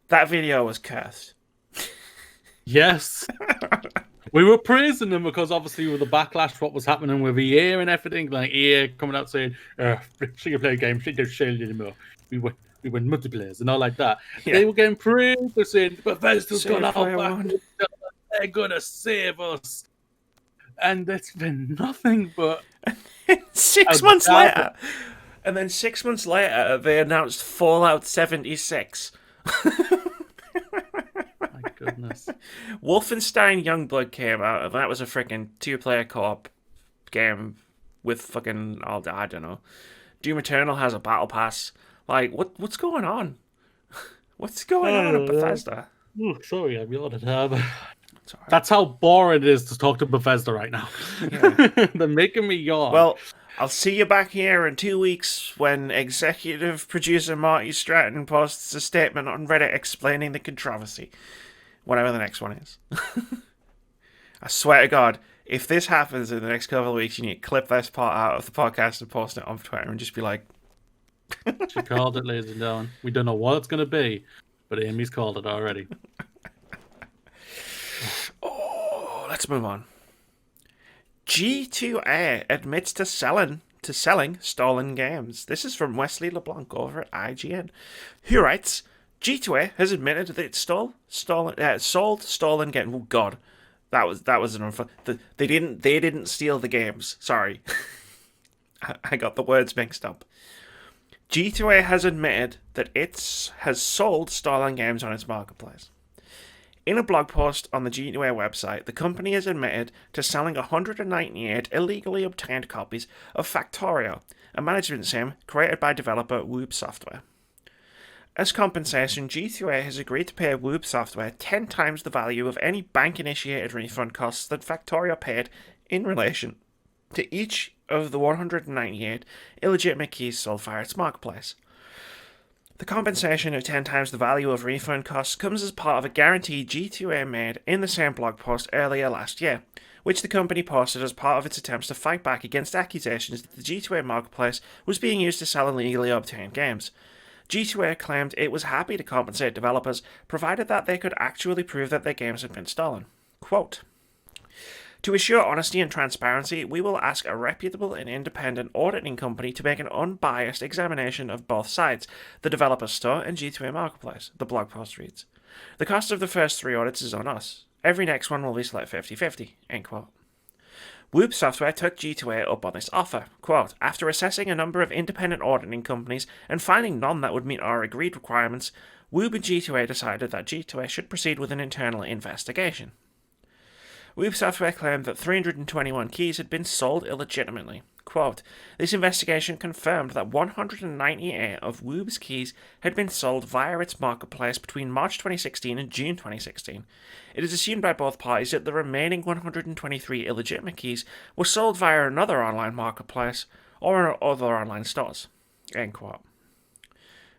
that video was cursed? Yes. We were praising them because obviously with the backlash, what was happening with EA and everything, like EA coming out saying, single player games shouldn't sell anymore. We went multiplayers and all like that. Yeah. They were getting praised. They're saying Bethesda's gonna they're gonna save us. and it's been nothing but 6 a months dab. later. And then 6 months later, they announced Fallout 76. My goodness. Wolfenstein Youngblood came out, and that was a freaking 2-player co-op game with fucking, I don't know. Doom Eternal has a battle pass. Like, what's going on? What's going on at Bethesda? Ooh, sorry, I'm yawning. Sorry. That's how boring it is to talk to Bethesda right now. Yeah. They're making me yawn. Well, I'll see you back here in 2 weeks when executive producer Marty Stratton posts a statement on Reddit explaining the controversy. Whatever the next one is. I swear to God, if this happens in the next couple of weeks, you need to clip this part out of the podcast and post it on Twitter and just be like... She called it, ladies and gentlemen. We don't know what it's going to be, but Amy's called it already. Oh, let's move on. G2A admits to selling stolen games. This is from Wesley LeBlanc over at IGN, who writes, G2A has admitted that it sold stolen games. Oh God, that was an they didn't steal the games. Sorry, I got the words mixed up. G2A has admitted that it has sold stolen games on its marketplace. In a blog post on the G2A website, the company has admitted to selling 198 illegally obtained copies of Factorio, a management sim created by developer Woob Software. As compensation, G2A has agreed to pay Woob Software 10 times the value of any bank-initiated refund costs that Factorio paid in relation to each of the 198 illegitimate keys sold via its marketplace. The compensation of 10 times the value of refund costs comes as part of a guarantee G2A made in the same blog post earlier last year, which the company posted as part of its attempts to fight back against accusations that the G2A marketplace was being used to sell illegally obtained games. G2A claimed it was happy to compensate developers, provided that they could actually prove that their games had been stolen. Quote, to assure honesty and transparency, we will ask a reputable and independent auditing company to make an unbiased examination of both sides, the developer store and G2A marketplace, the blog post reads. The cost of the first 3 audits is on us. Every next one will be split 50-50, end quote. Woob Software took G2A up on this offer. Quote, after assessing a number of independent auditing companies and finding none that would meet our agreed requirements, Woob and G2A decided that G2A should proceed with an internal investigation. Woob Software claimed that 321 keys had been sold illegitimately. Quote, this investigation confirmed that 198 of Woob's keys had been sold via its marketplace between March 2016 and June 2016. It is assumed by both parties that the remaining 123 illegitimate keys were sold via another online marketplace or other online stores. End quote.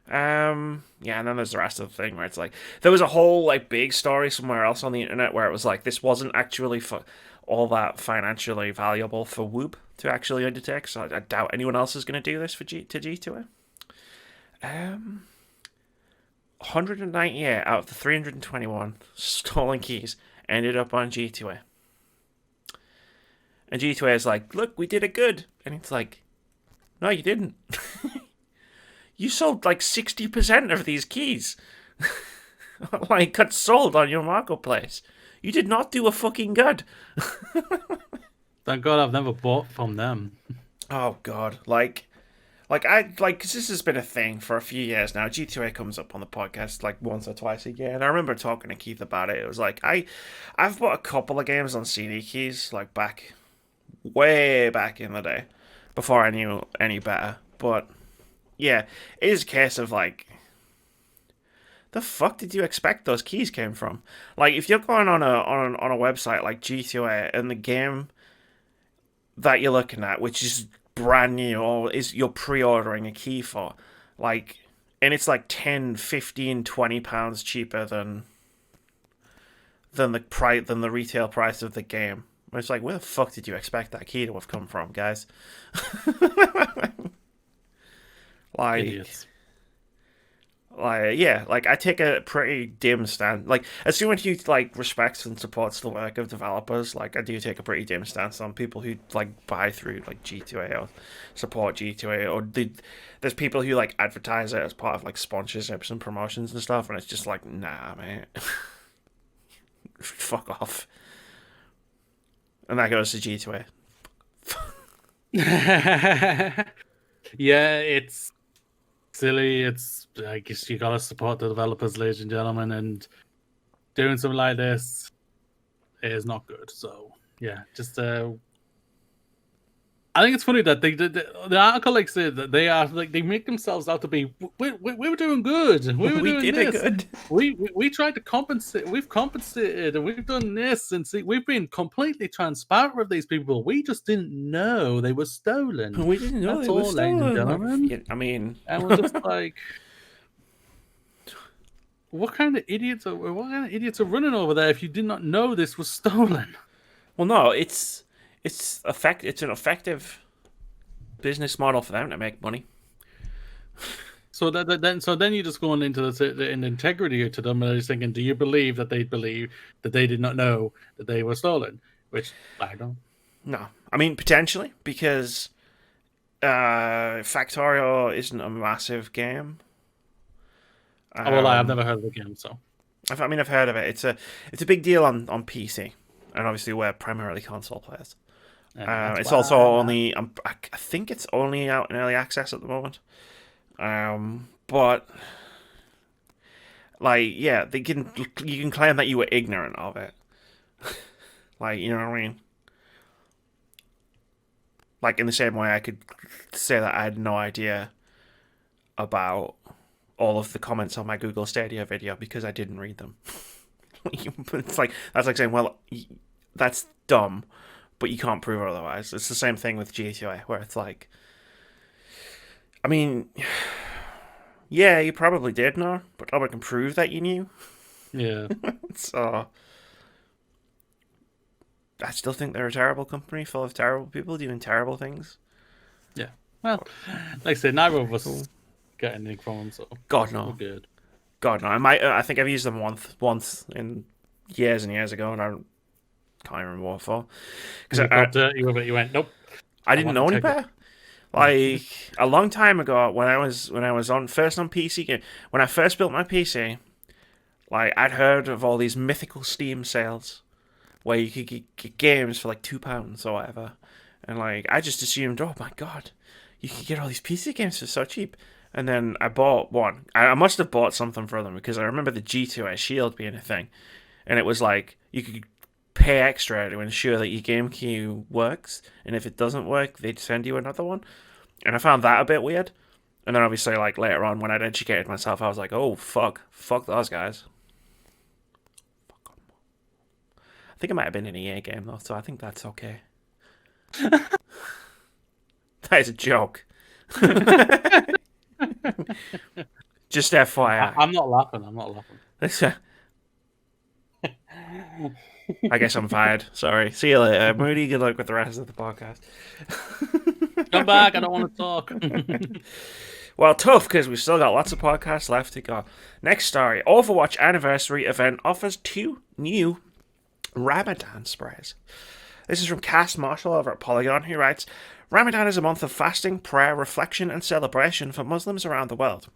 Yeah, and then there's the rest of the thing where it's like there was a whole like big story somewhere else on the internet where it was like this wasn't actually all that financially valuable for Woob to actually undertake, so I doubt anyone else is going to do this for G2A. 198 out of the 321 stolen keys ended up on G2A. And G2A is like, look, we did it good. And it's like, no, you didn't. You sold like 60% of these keys. Like, got sold on your marketplace. You did not do a fucking good. Thank God I've never bought from them. Oh, God. Because this has been a thing for a few years now. G2A comes up on the podcast like once or twice a year, and I remember talking to Keith about it. It was like I've bought a couple of games on CD keys, like way back in the day, before I knew any better. But yeah, it is a case of like, the fuck did you expect those keys came from? Like, if you're going on a website like G2A and the game that you're looking at, which is brand new, or is you're pre-ordering a key for, like, and it's like 10, 15, 20 pounds cheaper than the retail price of the game. It's like, where the fuck did you expect that key to have come from, guys? Like, Idiots. Yeah, like, I take a pretty dim stance. Like, as someone who, like, respects and supports the work of developers, like, I do take a pretty dim stance on people who, like, buy through, like, G2A or support G2A, or there's people who, like, advertise it as part of, like, sponsorships and promotions and stuff, and it's just like, nah, man. Fuck off. And that goes to G2A. Yeah, it's silly. I guess you gotta support the developers, ladies and gentlemen, and doing something like this is not good. So yeah, just I think it's funny that the article like said that they are like they make themselves out to be we were doing good. We were We doing did this. it good. We tried to compensate. We've compensated and we've done this and see we've been completely transparent with these people. We just didn't know they were stolen. We didn't know That's they were all, ladies and gentlemen. stolen. I mean, And we're just like, what kind of idiots are running over there if you did not know this was stolen? well, no, it's an effective business model for them to make money. So then you're just going into the integrity to them, and they're just thinking, do you believe that they did not know that they were stolen? Which I don't. No, I mean potentially because Factorio isn't a massive game. Well, I've never heard of the game, so I've heard of it. It's a big deal on PC, and obviously we're primarily console players. It's also only I think it's only out in early access at the moment. But like, yeah, you can claim that you were ignorant of it. Like, you know what I mean? Like in the same way I could say that I had no idea about all of the comments on my Google Stadia video because I didn't read them. It's like that's like saying, well, that's dumb, but you can't prove otherwise. It's the same thing with G2A, where it's like, I mean, yeah, you probably did know, but nobody can prove that you knew. Yeah. So I still think they're a terrible company full of terrible people doing terrible things. Yeah. Well, like I said, neither of us get anything from them, so God no. We're good. God no. I think I've used them once in years and years ago, and I can't even remember what for. Because you went, nope. I didn't know any better. Like a long time ago, when I was on PC game, when I first built my PC, like I'd heard of all these mythical Steam sales where you could get games for like £2 or whatever, and like I just assumed, oh my god, you could get all these PC games for so cheap. And then I bought one. I must have bought something for them because I remember the G2A Shield being a thing, and it was like you could pay extra to ensure that your game queue works, and if it doesn't work, they'd send you another one. And I found that a bit weird. And then obviously, like later on, when I'd educated myself, I was like, "Oh fuck those guys." I think it might have been an EA game though, so I think that's okay. That is a joke. Just FYI. I'm not laughing. I guess I'm fired. Sorry. See you later, Moody. Good luck with the rest of the podcast. Come back. I don't want to talk. Well, tough, because we've still got lots of podcasts left to go. Next story. Overwatch anniversary event offers 2 new Ramadan sprays. This is from Cass Marshall over at Polygon, who writes, Ramadan is a month of fasting, prayer, reflection, and celebration for Muslims around the world.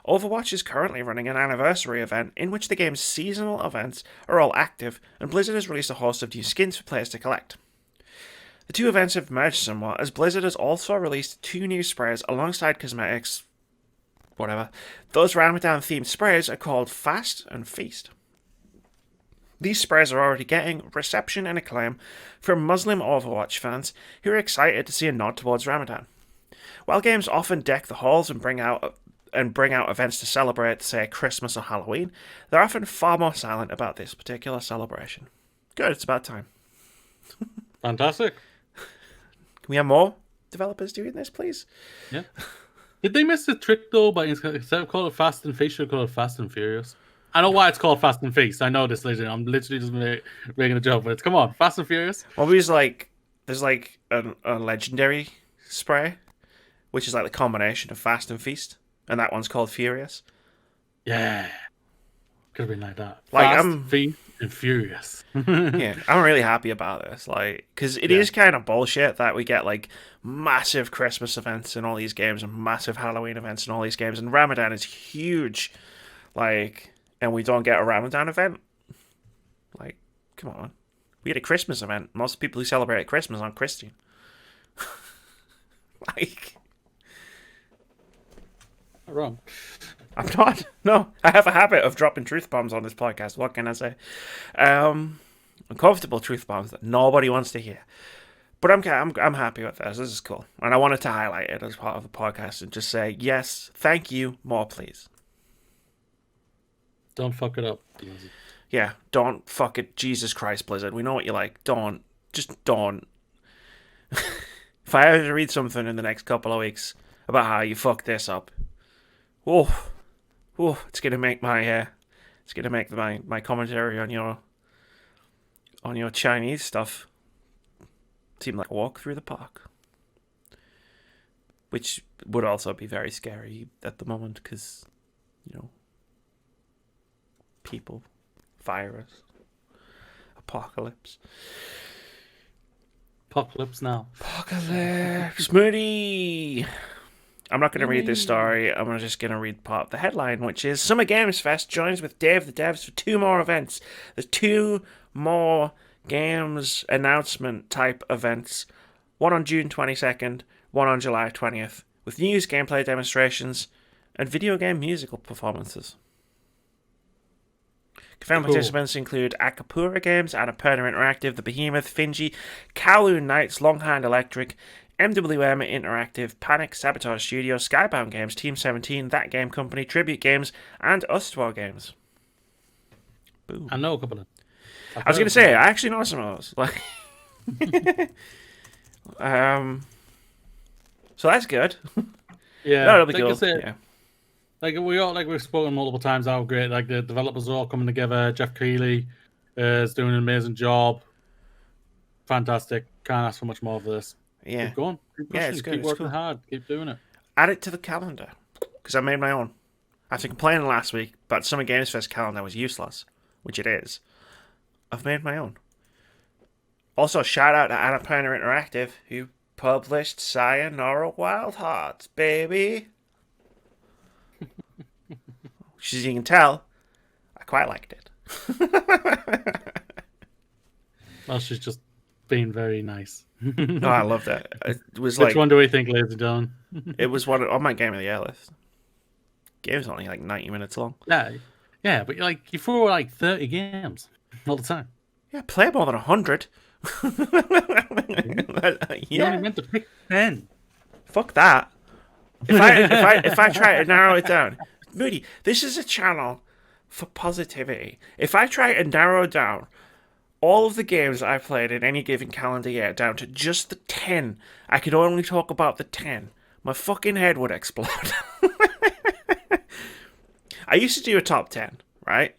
Overwatch is currently running an anniversary event in which the game's seasonal events are all active, and Blizzard has released a host of new skins for players to collect. The 2 events have merged somewhat, as Blizzard has also released 2 new sprays alongside cosmetics. Whatever. Those Ramadan-themed sprays are called Fast and Feast. These sprays are already getting reception and acclaim from Muslim Overwatch fans who are excited to see a nod towards Ramadan. While games often deck the halls and bring out events to celebrate, say, Christmas or Halloween, they're often far more silent about this particular celebration. Good, it's about time. Fantastic. Can we have more developers doing this, please? Yeah. Did they miss the trick, though, by instead of calling it Fast and Feast, should call it Fast and Furious? I know why it's called Fast and Feast. I know this, legend. I'm literally just making a joke, but it's, come on, Fast and Furious. Well, there's a legendary spray, which is like the combination of Fast and Feast, and that one's called Furious. Yeah. Could have been like that. Like, Fast, Feast, and Furious. Yeah, I'm really happy about this, like, because it is kind of bullshit that we get like massive Christmas events in all these games and massive Halloween events in all these games, and Ramadan is huge, like, and we don't get a Ramadan event. Like, come on, We had a Christmas event. Most people who celebrate Christmas aren't Christian. Like, Not wrong. I'm not. No, I have a habit of dropping truth bombs on this podcast. What can I say? Uncomfortable truth bombs that nobody wants to hear. But I'm happy with this. This is cool, and I wanted to highlight it as part of the podcast and just say yes, thank you, more please. Don't fuck it up. Yeah, don't fuck it. Jesus Christ, Blizzard. We know what you like. Don't. Just don't. If I ever read something in the next couple of weeks about how you fucked this up, it's gonna make my my commentary on your Chinese stuff seem like a walk through the park, which would also be very scary at the moment because people, virus, apocalypse. Apocalypse now. Apocalypse. Moody. I'm not going to read this story. I'm just going to read part of the headline, which is Summer Games Fest joins with Dave the Devs for 2 more events. There's 2 more games announcement type events. One on June 22nd, one on July 20th, with news, gameplay demonstrations, and video game musical performances. Confirmed participants include Akapura Games, Annapurna Interactive, The Behemoth, Finji, Kowloon Knights, Longhand Electric, MWM Interactive, Panic, Sabotage Studio, Skybound Games, Team 17, That Game Company, Tribute Games, and Ustwar Games. Boom. I know a couple of them. I was going to say, I actually know some of those. Like, so that's good. Yeah, that'll be cool. Yeah. Like we've spoken multiple times how great like the developers are all coming together. Jeff Keighley is doing an amazing job. Fantastic. Can't ask for much more for this. Yeah. Keep going. Keep pushing. It's good. Keep working hard. Keep doing it. Add it to the calendar. Because I made my own. After complaining last week about Summer Games Fest calendar was useless, which it is, I've made my own. Also, shout out to Annapurna Interactive, who published Sayonara Wild Hearts, baby. Which, as you can tell, I quite liked it. Well, she's just being very nice. Oh, I loved it. It was Which one do we think, ladies and gentlemen? It was one on my Game of the Year list. Game's only like 90 minutes long. Yeah, but you throw like 30 games all the time. Yeah, play more than 100. You only meant to pick 10. Fuck that. If I try to narrow it down, Moody, this is a channel for positivity. If I try to narrow down all of the games I played in any given calendar year down to just the 10, I could only talk about the 10. My fucking head would explode. I used to do a top 10, right?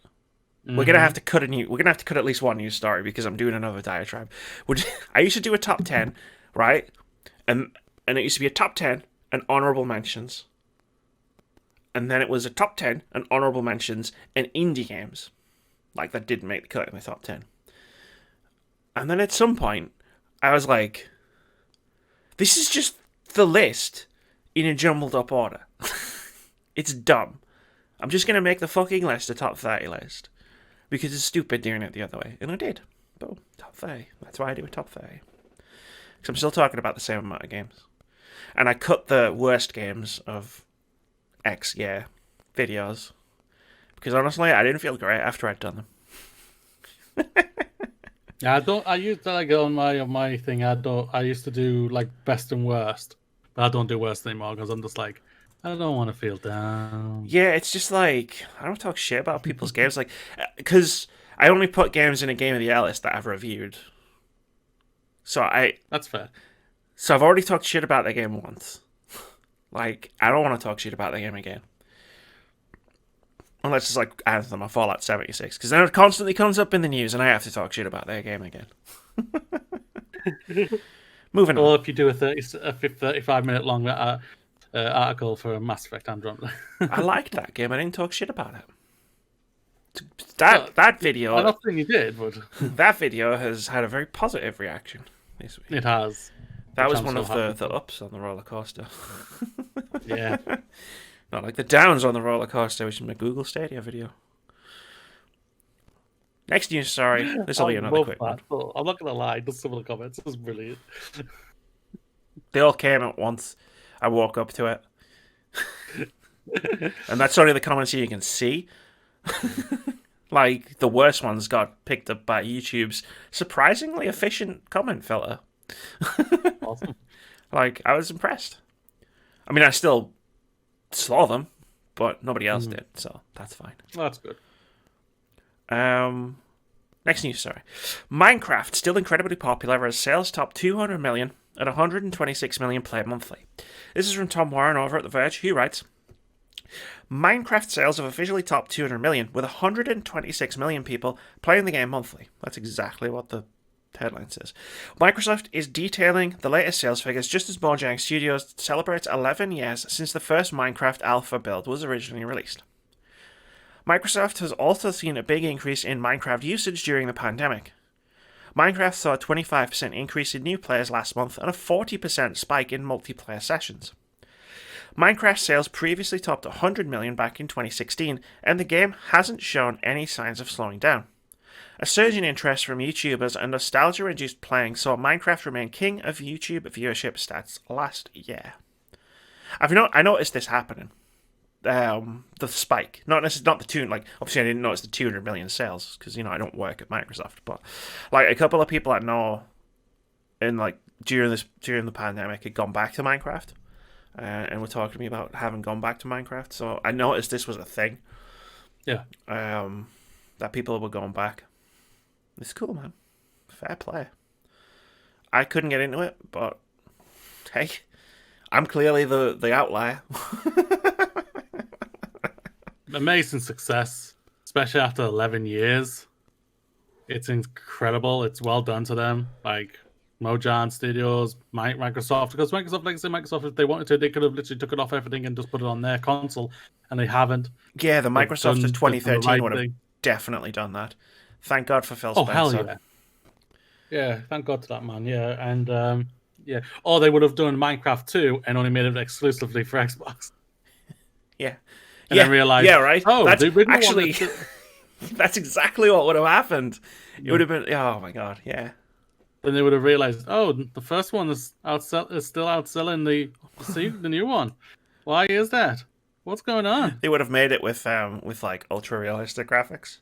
Mm-hmm. We're gonna have to cut at least one news story because I'm doing another diatribe. I used to do a top 10, right? And it used to be a top 10 and honorable mentions. And then it was a top 10 and honorable mentions and indie games. Like, that didn't make the cut in the top 10. And then at some point, I was like, this is just the list in a jumbled up order. It's dumb. I'm just going to make the fucking list a top 30 list. Because it's stupid doing it the other way. And I did. Boom. Top 30. That's why I do a top 30. Because I'm still talking about the same amount of games. And I cut the worst games of X year videos. Because honestly, I didn't feel great after I'd done them. Yeah, I used to like on my thing. I used to do like best and worst, but I don't do worst anymore because I'm just like, I don't want to feel down. Yeah, it's just like I don't talk shit about people's games, like because I only put games in a Game of the Year list that I've reviewed. That's fair. So I've already talked shit about the game once. Like I don't want to talk shit about the game again. Unless it's like Anthem or Fallout 76, because then it constantly comes up in the news and I have to talk shit about their game again. Moving on. Or if you do a 35-minute long article for a Mass Effect Andromeda. I liked that game. I didn't talk shit about it. That video... I don't think you did, but... That video has had a very positive reaction this week. It has. That was one of the ups on the roller coaster. Yeah. Not like the downs on the roller coaster, which is my Google Stadia video. Next news story. This will I be another love quick that. one. But I'm not gonna lie, just some of the comments was brilliant. They all came at once. I woke up to it. And that's only the comments you can see. Like, the worst ones got picked up by YouTube's surprisingly efficient comment filter. Awesome. Like, I was impressed. I mean, I still saw them, but nobody else did, so that's fine. That's good. Next news story. Minecraft still incredibly popular as sales top 200 million at 126 million played monthly. This is from Tom Warren over at The Verge, who writes, Minecraft sales have officially topped 200 million, with 126 million people playing the game monthly. That's exactly what the headline says. Microsoft is detailing the latest sales figures just as Mojang Studios celebrates 11 years since the first Minecraft alpha build was originally released. Microsoft has also seen a big increase in Minecraft usage during the pandemic. Minecraft saw a 25% increase in new players last month and a 40% spike in multiplayer sessions. Minecraft sales previously topped 100 million back in 2016, and the game hasn't shown any signs of slowing down. A surge in interest from YouTubers and nostalgia-induced playing saw Minecraft remain king of YouTube viewership stats last year. I noticed this happening. The spike, not the tune. Like, obviously, I didn't notice the 200 million sales because I don't work at Microsoft. But like a couple of people I know, in like during the pandemic, had gone back to Minecraft. And were talking to me about having gone back to Minecraft. So I noticed this was a thing. Yeah. That people were going back. It's cool, man. Fair play. I couldn't get into it, but hey, I'm clearly the outlier. Amazing success, especially after 11 years. It's incredible. It's well done to them. Like, Mojang Studios, Microsoft, because Microsoft, like I said, Microsoft, if they wanted to, they could have literally took it off everything and just put it on their console, and they haven't. Yeah, the Microsoft of 2013 would have thing. definitely done that. Thank God for Phil Oh, Spencer. hell yeah. Yeah, thank God to that man, yeah. And, yeah. Or they would have done Minecraft 2 and only made it exclusively for Xbox. Yeah. And then realized, yeah, right? Oh, that's the original actually... one that's exactly what would have happened. It would have been... Oh, my God, yeah. Then they would have realized, oh, the first one is still outselling the new one. Why is that? What's going on? They would have made it with like ultra realistic graphics,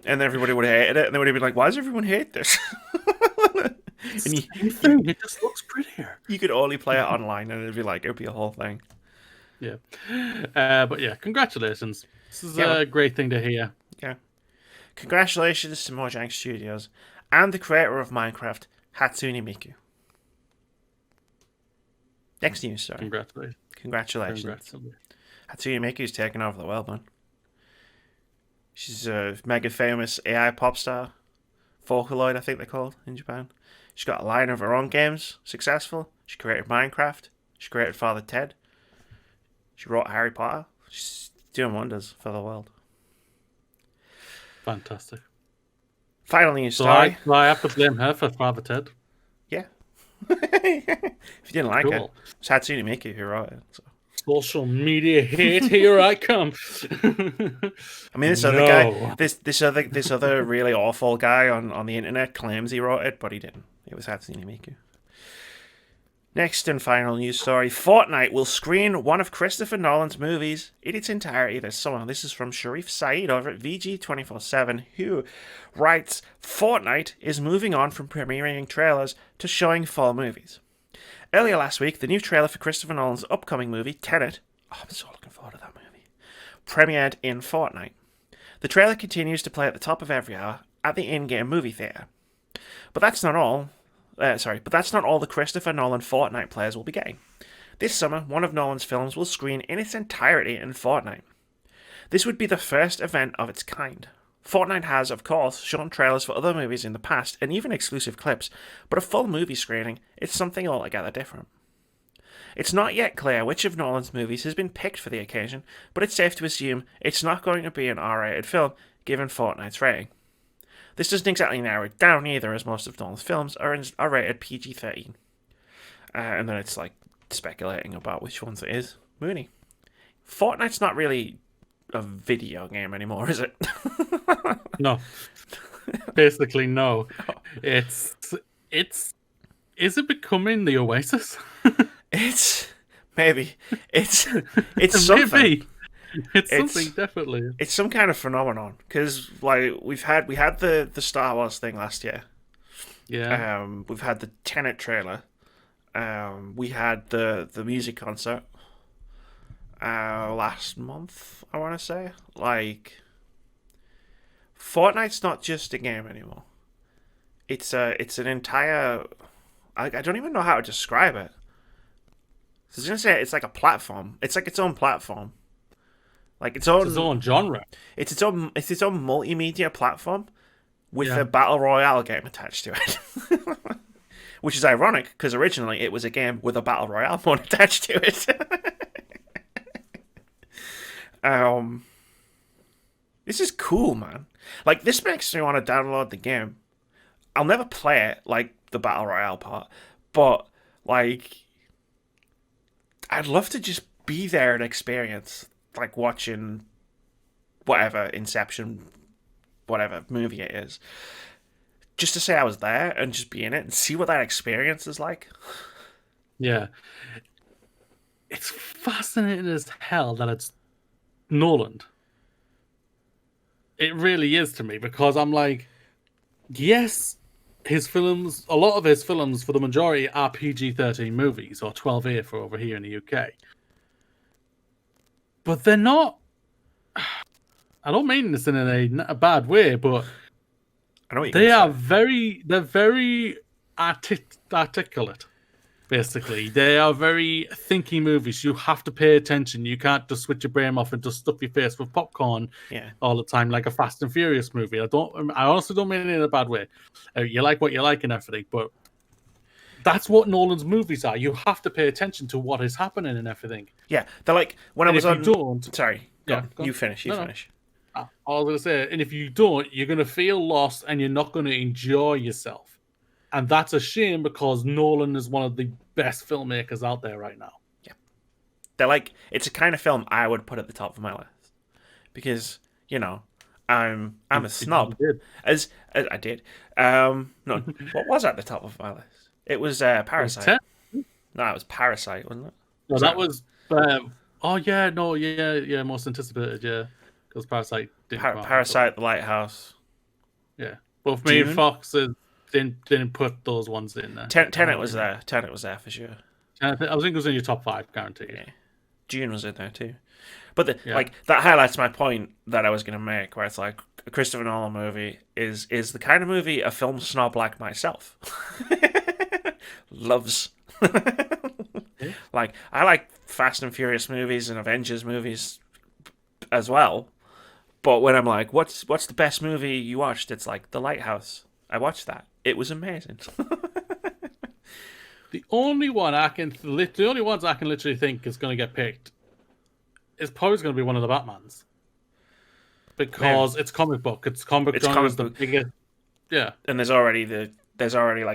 and everybody would have hated it, and they would have been like, "Why does everyone hate this?" And it just looks prettier. You could only play it online, and it'd be a whole thing. Yeah, but yeah, congratulations. This is a great thing to hear. Yeah. Congratulations to Mojang Studios and the creator of Minecraft, Hatsune Miku. Next news story. Congratulations. Hatsune Miku's taken over the world, man. She's a mega famous AI pop star. Vocaloid, I think they're called in Japan. She's got a line of her own games, successful. She created Minecraft. She created Father Ted. She wrote Harry Potter. She's doing wonders for the world. Fantastic. Final news story. So I have to blame her for Father Ted. Yeah. If you didn't like it, it's Hatsune Miku who wrote it. So. Social media hate, here I come. I mean, this other guy, this other really awful guy on the internet claims he wrote it, but he didn't. It was Hatsune Miku. Next and final news story. Fortnite will screen one of Christopher Nolan's movies in its entirety this summer. This is from Sharif Saeed over at VG247, who writes, Fortnite is moving on from premiering trailers to showing full movies. Earlier last week, the new trailer for Christopher Nolan's upcoming movie, Tenet, I'm so looking forward to that movie, premiered in Fortnite. The trailer continues to play at the top of every hour at the in-game movie theater. But that's not all the Christopher Nolan Fortnite players will be getting. This summer, one of Nolan's films will screen in its entirety in Fortnite. This would be the first event of its kind. Fortnite has, of course, shown trailers for other movies in the past, and even exclusive clips, but a full movie screening is something altogether different. It's not yet clear which of Nolan's movies has been picked for the occasion, but it's safe to assume it's not going to be an R-rated film, given Fortnite's rating. This doesn't exactly narrow it down either, as most of Nolan's films are rated PG-13. And then it's like speculating about which ones it is. Mooney. Fortnite's not really a video game anymore, is it? No, basically no. It's is it becoming the Oasis? It's maybe it's something. Maybe it's It's something definitely. it's some kind of phenomenon because like we had the Star Wars thing last year. Yeah, We've had the Tenet trailer. We had the music concert last month. I want to say like Fortnite's not just a game anymore. It's an entire. I don't even know how to describe it. I was gonna say it's like a platform. It's like its own platform. Like its own. it's its own genre. It's its own. It's its own multimedia platform with Yeah. a battle royale game attached to it. Which is ironic because originally it was a game with a battle royale mode attached to it. This is cool, man. Like this makes me want to download the game. I'll never play it like the battle royale part, but like I'd love to just be there and experience like watching whatever Inception, whatever movie it is, just to say I was there and just be in it and see what that experience is like. Yeah, it's fascinating as hell that it's Nolan. It really is to me because I'm like, yes, his films, a lot of his films for the majority are PG-13 movies or 12A for over here in the UK. But they're not. I don't mean this in a bad way, but I know what they're say. very articulate. Basically, they are very thinky movies. You have to pay attention. You can't just switch your brain off and just stuff your face with popcorn Yeah. all the time, like a Fast and Furious movie. I honestly don't mean it in a bad way. You like what you like and everything, but that's what Nolan's movies are. You have to pay attention to what is happening and everything. Yeah, they're like when I And was if on. you don't, Sorry, go yeah, on. go on. You finish. You No, no. finish. I was gonna say, and if you don't, you're gonna feel lost and you're not gonna enjoy yourself. And that's a shame because Nolan is one of the best filmmakers out there right now. Yeah, they're like it's a kind of film I would put at the top of my list because you know I'm a snob. You did. As I did. No, what was at the top of my list? It was Parasite. No, it was Parasite, wasn't it? No, that was. Oh yeah, no, yeah, most anticipated, yeah, because Parasite didn't come out. Parasite, The Lighthouse. Yeah, but for me, Dune? Fox didn't put those ones in there. Tenet was there. Tenet was there for sure. I think it was in your top 5, guaranteed. Yeah. Dune was in there too. But Yeah. like that highlights my point that I was going to make, where it's like a Christopher Nolan movie is the kind of movie a film snob like myself loves. Yeah. Like I like Fast and Furious movies and Avengers movies as well. But when I'm like, what's the best movie you watched? It's like The Lighthouse. I watched that. It was amazing. The only ones I can literally think is going to get picked is probably going to be one of the Batmans because it's comic book. It's comic book. comic The book. biggest. Yeah, And there's already like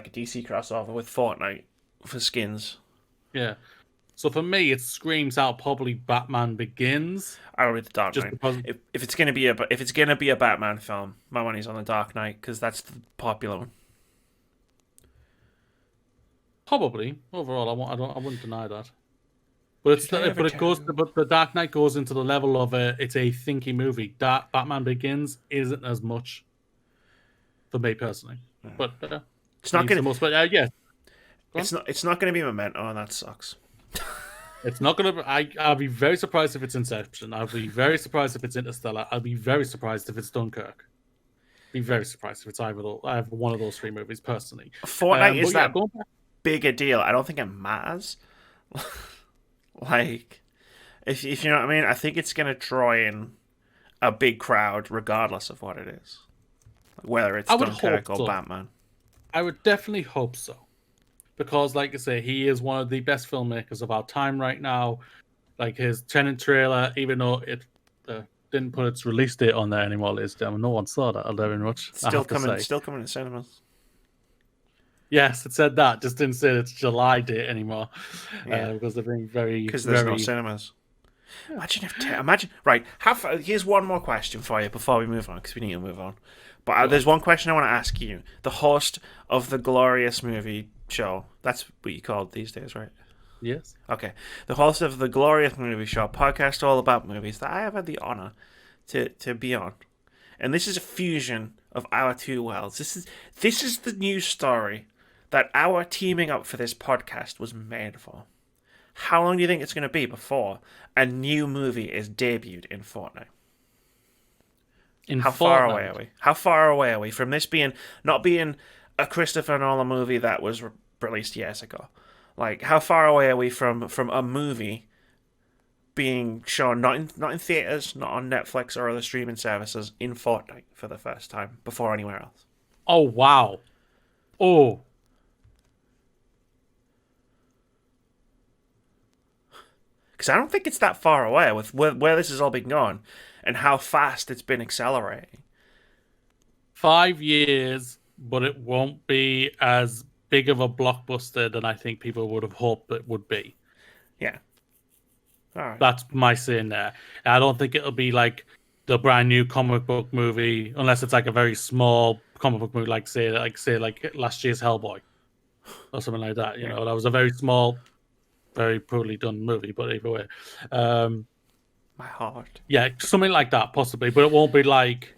a DC crossover with Fortnite for skins. yeah. So for me, it screams out probably Batman Begins. I would with the Dark Just Knight. because- If it's gonna be a Batman film, my money's on the Dark Knight because that's the popular one. Probably overall, I wouldn't deny that. But Did but the Dark Knight goes into the level of it's a thinky movie. Batman Begins isn't as much for me personally, but It's not gonna. yeah, It's not gonna be Memento, and that sucks. it's not gonna. I'll be very surprised if it's Inception. I'll be very surprised if it's Interstellar. I'll be very surprised if it's Dunkirk. Be very surprised if it's either one of those 3 movies personally. Fortnite is that going back. big a deal. I don't think it matters. Like, if you know what I mean, I think it's gonna draw in a big crowd regardless of what it is, whether it's I would Dunkirk hope or so. Batman. I would definitely hope so. Because, like I say, he is one of the best filmmakers of our time right now. Like his Tenet trailer, even though it didn't put its release date on there anymore, no one saw that very much. Still coming to cinemas. Yes, it said that. Just didn't say its July date anymore. Yeah. Because they're being very Because there's no very cinemas. Imagine. Right. Here's one more question for you before we move on, because we need to move on. But there's one question I want to ask you. The host of the Glorious Movie Show. That's what you call it these days, right? Yes. Okay. The host of the Glorious Movie Show, podcast all about movies that I have had the honor to be on. And this is a fusion of our two worlds. This is the news story that our teaming up for this podcast was made for. How long do you think it's going to be before a new movie is debuted in Fortnite? How far away are we? How far away are we from this not being a Christopher Nolan movie that was released years ago? Like, how far away are we from a movie being shown not in theaters, not on Netflix or other streaming services, in Fortnite for the first time before anywhere else? Oh wow! Oh. Because I don't think it's that far away with where this has all been going and how fast it's been accelerating. 5 years, but it won't be as big of a blockbuster than I think people would have hoped it would be. Yeah. All right. That's my saying there. I don't think it'll be like the brand new comic book movie, unless it's like a very small comic book movie, like say last year's Hellboy or something like that. You know, that was a very small, very poorly done movie, but either way, my heart. Yeah, something like that possibly, but it won't be like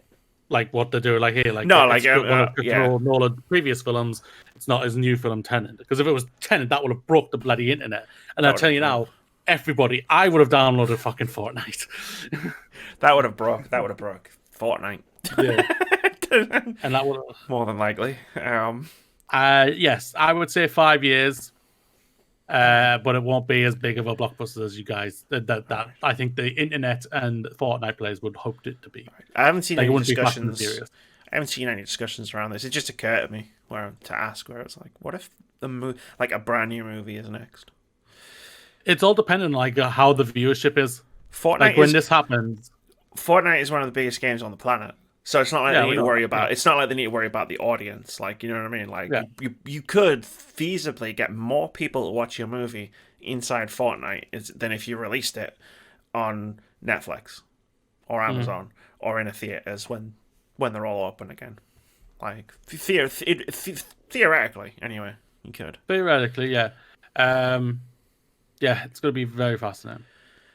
what they do, like here, like no, like Nolan previous films. It's not his new film Tenet, because if it was Tenet, that would have broke the bloody internet. And I'll tell you now, everybody, I would have downloaded fucking Fortnite. that would have broke Fortnite. Yeah. And that would have... more than likely. Yes, I would say 5 years. But it won't be as big of a blockbuster as you guys that I think the internet and Fortnite players would hope it to be. I haven't seen any discussions. I haven't seen any discussions around this. It just occurred to me where it's like, what if a brand new movie is next? It's all dependent on how the viewership is. This happens. Fortnite is one of the biggest games on the planet. So it's not like they need to worry about. It's not like they need to worry about the audience. Like, you know what I mean? Like, you could feasibly get more people to watch your movie inside Fortnite than if you released it on Netflix or Amazon or in a theaters when they're all open again. Like, theoretically, anyway, you could. Theoretically, yeah. Yeah, it's going to be very fascinating.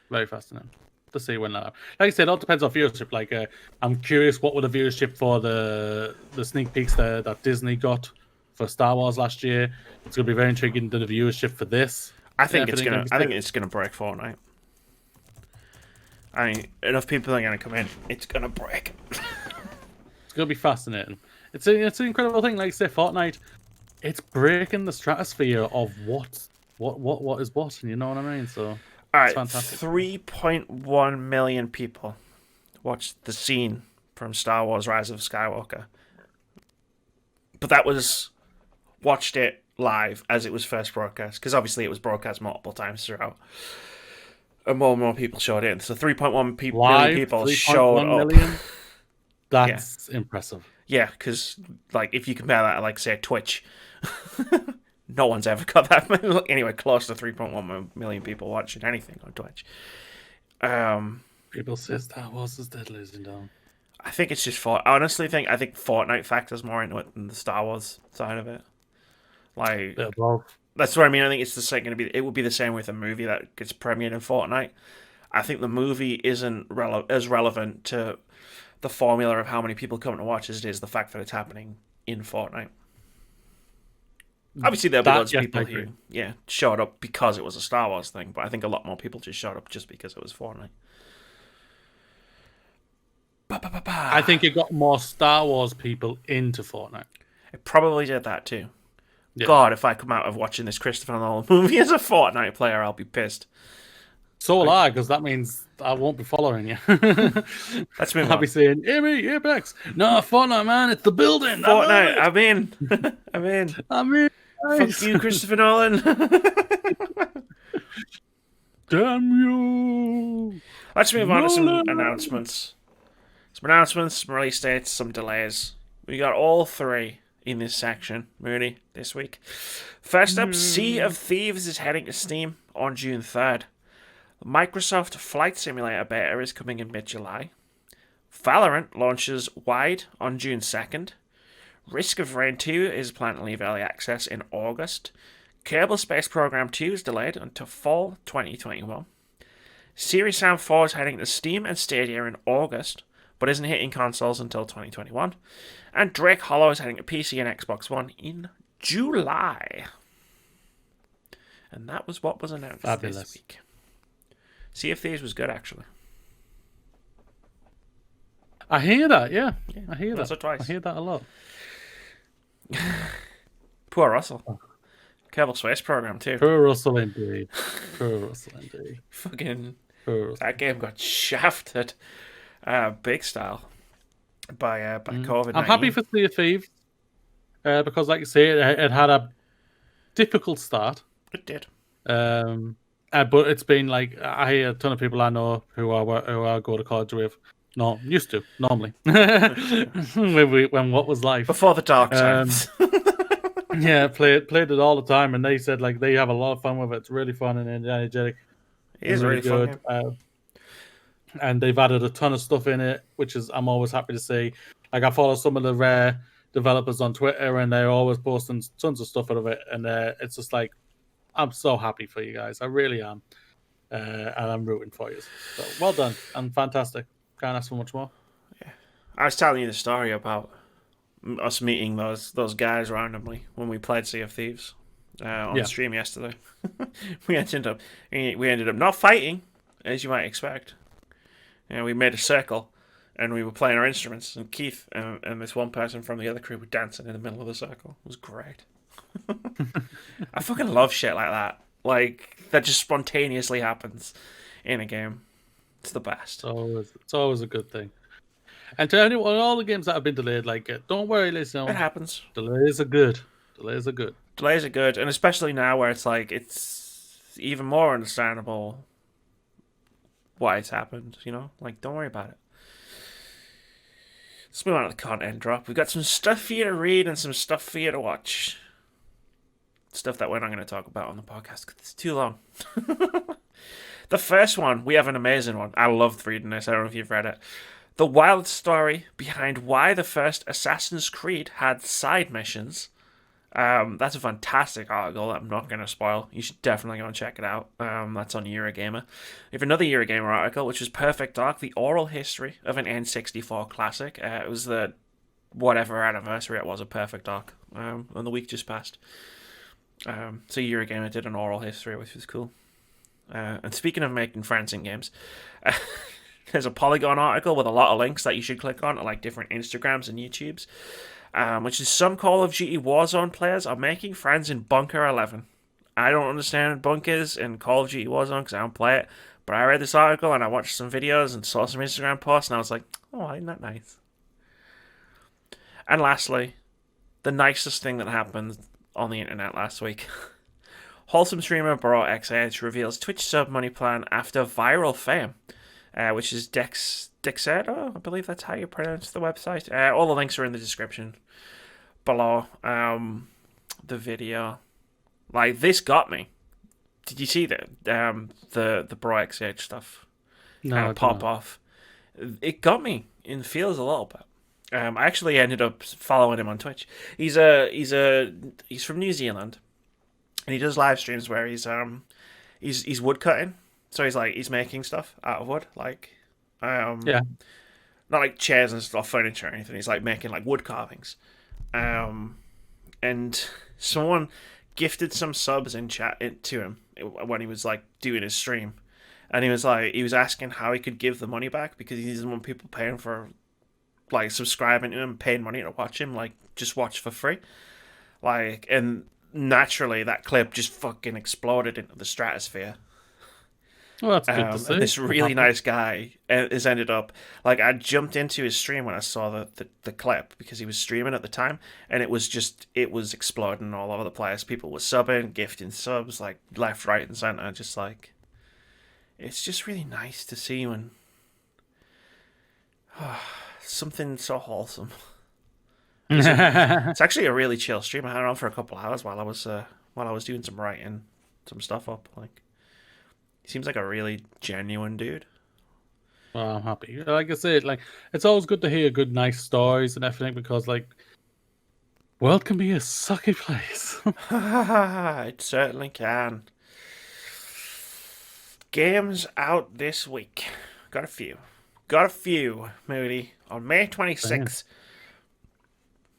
Very fascinating to see when that. Like I said, it all depends on viewership. Like, I'm curious what were the viewership for the sneak peeks that Disney got for Star Wars last year. It's going to be very intriguing to the viewership for this. I think it's gonna break Fortnite. I mean, enough people are gonna come in. It's gonna break. It's gonna be fascinating. It's an incredible thing. Like I say, Fortnite, it's breaking the stratosphere of what is what, and you know what I mean. So. All right, 3.1 million people watched the scene from Star Wars: Rise of Skywalker, but that was watched it live as it was first broadcast, because obviously it was broadcast multiple times throughout, and more people showed in. So 3.1 million people showed up. Million? That's impressive. Yeah, because if you compare that to say Twitch. No one's ever got that anywhere close to 3.1 million people watching anything on Twitch. People say Star Wars is dead, losing down. I think it's just I think Fortnite factors more into it than the Star Wars side of it. That's what I mean. I think it's it would be the same with a movie that gets premiered in Fortnite. I think the movie isn't as relevant to the formula of how many people come to watch as it is the fact that it's happening in Fortnite. Obviously, there'll be loads of people who showed up because it was a Star Wars thing, but I think a lot more people just showed up just because it was Fortnite. I think it got more Star Wars people into Fortnite. It probably did that too. Yeah. God, if I come out of watching this Christopher Nolan movie as a Fortnite player, I'll be pissed. So will I, because that means I won't be following you. Let's move on. I'll be saying, Apex. No, Fortnite, man, it's the building. Fortnite, I'm in. I'm in. Nice. Fuck you, Christopher Nolan. Damn you. Let's move on to some announcements. Some release dates, some delays. We got all three in this section, really, this week. First up, Sea of Thieves is heading to Steam on June 3rd. Microsoft Flight Simulator beta is coming in mid-July. Valorant launches wide on June 2nd. Risk of Rain 2 is planned to leave early access in August. Kerbal Space Program 2 is delayed until fall 2021. Series Sound 4 is heading to Steam and Stadia in August, but isn't hitting consoles until 2021. And Drake Hollow is heading to PC and Xbox One in July. And that was what was announced this week. Sea of Thieves was good, actually. I hear that, yeah. I hear Once that. or twice. I hear that a lot. Poor Russell. Kerbal Space Program too. Poor Russell indeed. Poor Russell indeed. Fucking Poor that game got shafted, big style, by COVID-19. I'm happy for Sea of Thieves because, like you say, it had a difficult start. It did. But it's been like I hear a ton of people I know who I go to college with. No, used to normally when what was life Before the dark times. Yeah, played it all the time, and they said like they have a lot of fun with it. It's really fun and energetic. It is really good. fun. And they've added a ton of stuff in it, which is I'm always happy to see. Like I follow some of the rare developers on Twitter, and they're always posting tons of stuff out of it, and it's just like I'm so happy for you guys. I really am, and I'm rooting for you. So well done and fantastic. Can't ask for much more. Yeah, I was telling you the story about us meeting those guys randomly when we played Sea of Thieves on stream yesterday. we ended up not fighting, as you might expect. We made a circle, and we were playing our instruments. And Keith and this one person from the other crew were dancing in the middle of the circle. It was great. I fucking love shit like that. Like that just spontaneously happens in a game. It's the best. It's always a good thing. And to anyone, all the games that have been delayed, like, don't worry, listen. It happens. Delays are good. Delays are good, and especially now where it's like it's even more understandable why it's happened. Like don't worry about it. Let's move on to the content drop. We've got some stuff for you to read and some stuff for you to watch. Stuff that we're not going to talk about on the podcast because it's too long. The first one, we have an amazing one. I loved reading this. I don't know if you've read it. The wild story behind why the first Assassin's Creed had side missions. That's a fantastic article that I'm not going to spoil. You should definitely go and check it out. That's on Eurogamer. We have another Eurogamer article, which is Perfect Dark, the oral history of an N64 classic. It was the whatever anniversary it was of Perfect Dark, and the week just passed. So Eurogamer did an oral history, which was cool. And speaking of making friends in games, there's a Polygon article with a lot of links that you should click on, like different Instagrams and YouTubes, which is some Call of Duty Warzone players are making friends in Bunker 11. I don't understand bunkers in Call of Duty Warzone because I don't play it, but I read this article and I watched some videos and saw some Instagram posts and I was like, oh, isn't that nice? And lastly, the nicest thing that happened on the internet last week. Wholesome streamer Bro XH reveals Twitch sub money plan after viral fame, which is Dexerto, I believe that's how you pronounce the website. All the links are in the description below the video. Like, this got me. Did you see the Bro XH stuff? No, kind of pop off. It got me in feels a little bit. I actually ended up following him on Twitch. He's from New Zealand. And he does live streams where he's wood cutting, so he's making stuff out of wood, like not like chairs and stuff, furniture or anything. He's like making like wood carvings, and someone gifted some subs in chat to him when he was like doing his stream, and he was asking how he could give the money back because he doesn't want people paying for like subscribing to him, paying money to watch him, like just watch for free, like and. Naturally, that clip just fucking exploded into the stratosphere. Well, that's good to see. And this really nice guy has ended up... Like, I jumped into his stream when I saw the clip, because he was streaming at the time, and it was exploding all over the place. People were subbing, gifting subs, like, left, right, and centre. Just, like... It's just really nice to see when... something so wholesome. It's actually a really chill stream. I had it on for a couple of hours while I was doing some writing, some stuff up. Like, He seems like a really genuine dude. Well, I'm happy. Like I said, like it's always good to hear good, nice stories and everything because, like, world can be a sucky place. It certainly can. Games out this week. Got a few. Moody. On May 26th.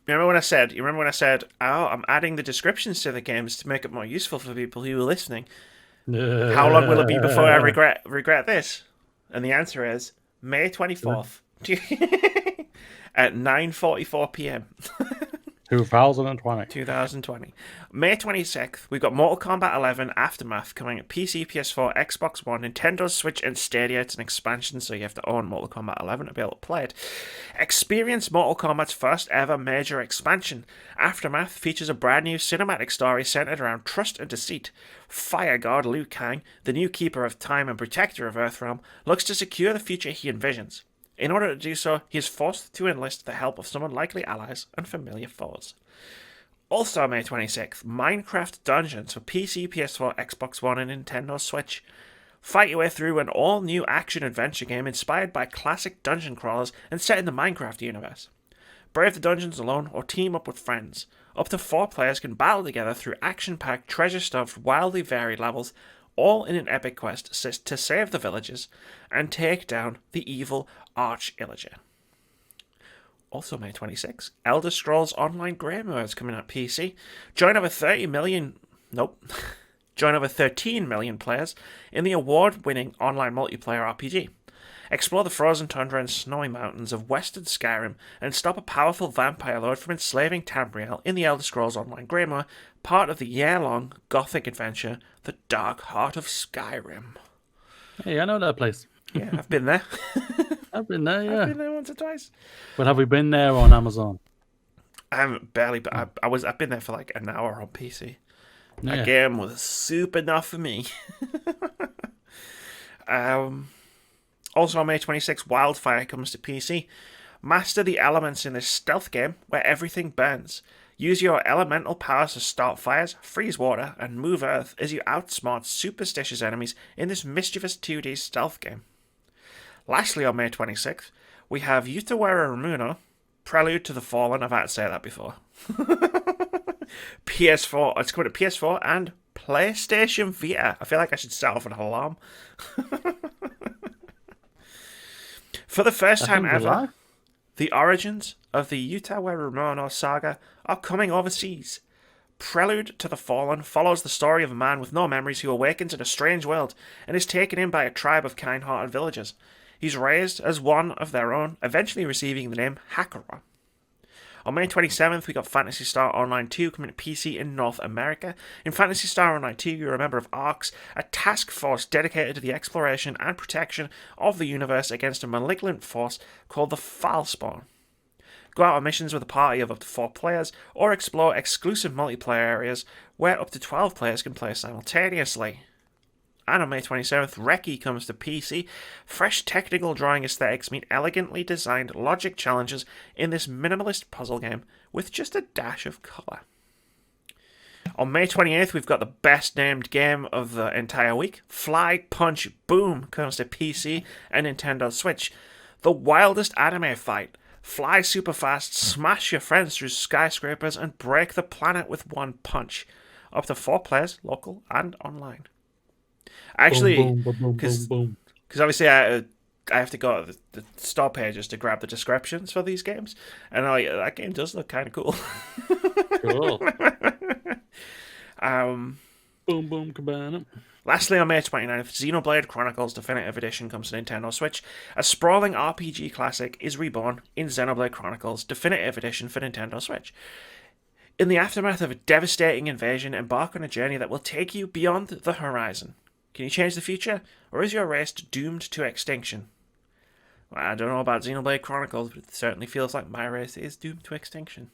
Remember when I said, oh, I'm adding the descriptions to the games to make it more useful for people who are listening. How long will it be before I regret this? And the answer is May 24th at 9:44 p.m. 2020. May 26th, we've got Mortal Kombat 11 Aftermath coming at PC, PS4, Xbox One, Nintendo Switch, and Stadia. It's an expansion, so you have to own Mortal Kombat 11 to be able to play it. Experience Mortal Kombat's first ever major expansion. Aftermath features a brand new cinematic story centered around trust and deceit. Fire God Liu Kang, the new keeper of time and protector of Earthrealm, looks to secure the future he envisions. In order to do so, he is forced to enlist the help of some unlikely allies and familiar foes. Also May 26th, Minecraft Dungeons for PC, PS4, Xbox One, and Nintendo Switch. Fight your way through an all-new action-adventure game inspired by classic dungeon crawlers and set in the Minecraft universe. Brave the dungeons alone or team up with friends. Up to 4 players can battle together through action-packed, treasure-stuffed, wildly varied levels, all in an epic quest to save the villagers and take down the evil Arch-Illager. Also May 26th, Elder Scrolls Online Grey Mode is coming out PC. Join over 13 million players in the award-winning online multiplayer RPG. Explore the frozen tundra and snowy mountains of western Skyrim and stop a powerful vampire lord from enslaving Tamriel in the Elder Scrolls Online Greymoor, part of the year-long gothic adventure, The Dark Heart of Skyrim. Hey, I know that place. Yeah, I've been there. I've been there, yeah. I've been there once or twice. But have we been there on Amazon? I haven't barely, but I've been there for like an hour on PC. Yeah. That game was soup enough for me. Also on May 26th, Wildfire comes to PC. Master the elements in this stealth game where everything burns. Use your elemental powers to start fires, freeze water, and move earth as you outsmart superstitious enemies in this mischievous 2D stealth game. Lastly, on May 26th, we have Yutawara Ramuno, Prelude to the Fallen. I've had to say that before. PS4. It's coming to PS4 and PlayStation Vita. I feel like I should set off an alarm. For the first time ever, the origins of the Yutawara Ramuno saga are coming overseas. Prelude to the Fallen follows the story of a man with no memories who awakens in a strange world and is taken in by a tribe of kind-hearted villagers. He's raised as one of their own, eventually receiving the name Hakura. On May 27th, we got Phantasy Star Online 2 coming to PC in North America. In Phantasy Star Online 2, you're a member of ARX, a task force dedicated to the exploration and protection of the universe against a malignant force called the Falspawn. Go out on missions with a party of up to 4 players, or explore exclusive multiplayer areas where up to 12 players can play simultaneously. And on May 27th, Reki comes to PC. Fresh technical drawing aesthetics meet elegantly designed logic challenges in this minimalist puzzle game with just a dash of colour. On May 28th, we've got the best named game of the entire week. Fly Punch Boom comes to PC and Nintendo Switch. The wildest anime fight. Fly super fast, smash your friends through skyscrapers, and break the planet with one punch. Up to 4 players, local and online. Actually, because obviously I have to go to the store pages to grab the descriptions for these games, and that game does look kind of cool. Cool. Boom boom cabana. Lastly, on May 29th, Xenoblade Chronicles Definitive Edition comes to Nintendo Switch. A sprawling RPG classic is reborn in Xenoblade Chronicles Definitive Edition for Nintendo Switch. In the aftermath of a devastating invasion, embark on a journey that will take you beyond the horizon. Can you change the future, or is your race doomed to extinction? Well, I don't know about Xenoblade Chronicles, but it certainly feels like my race is doomed to extinction.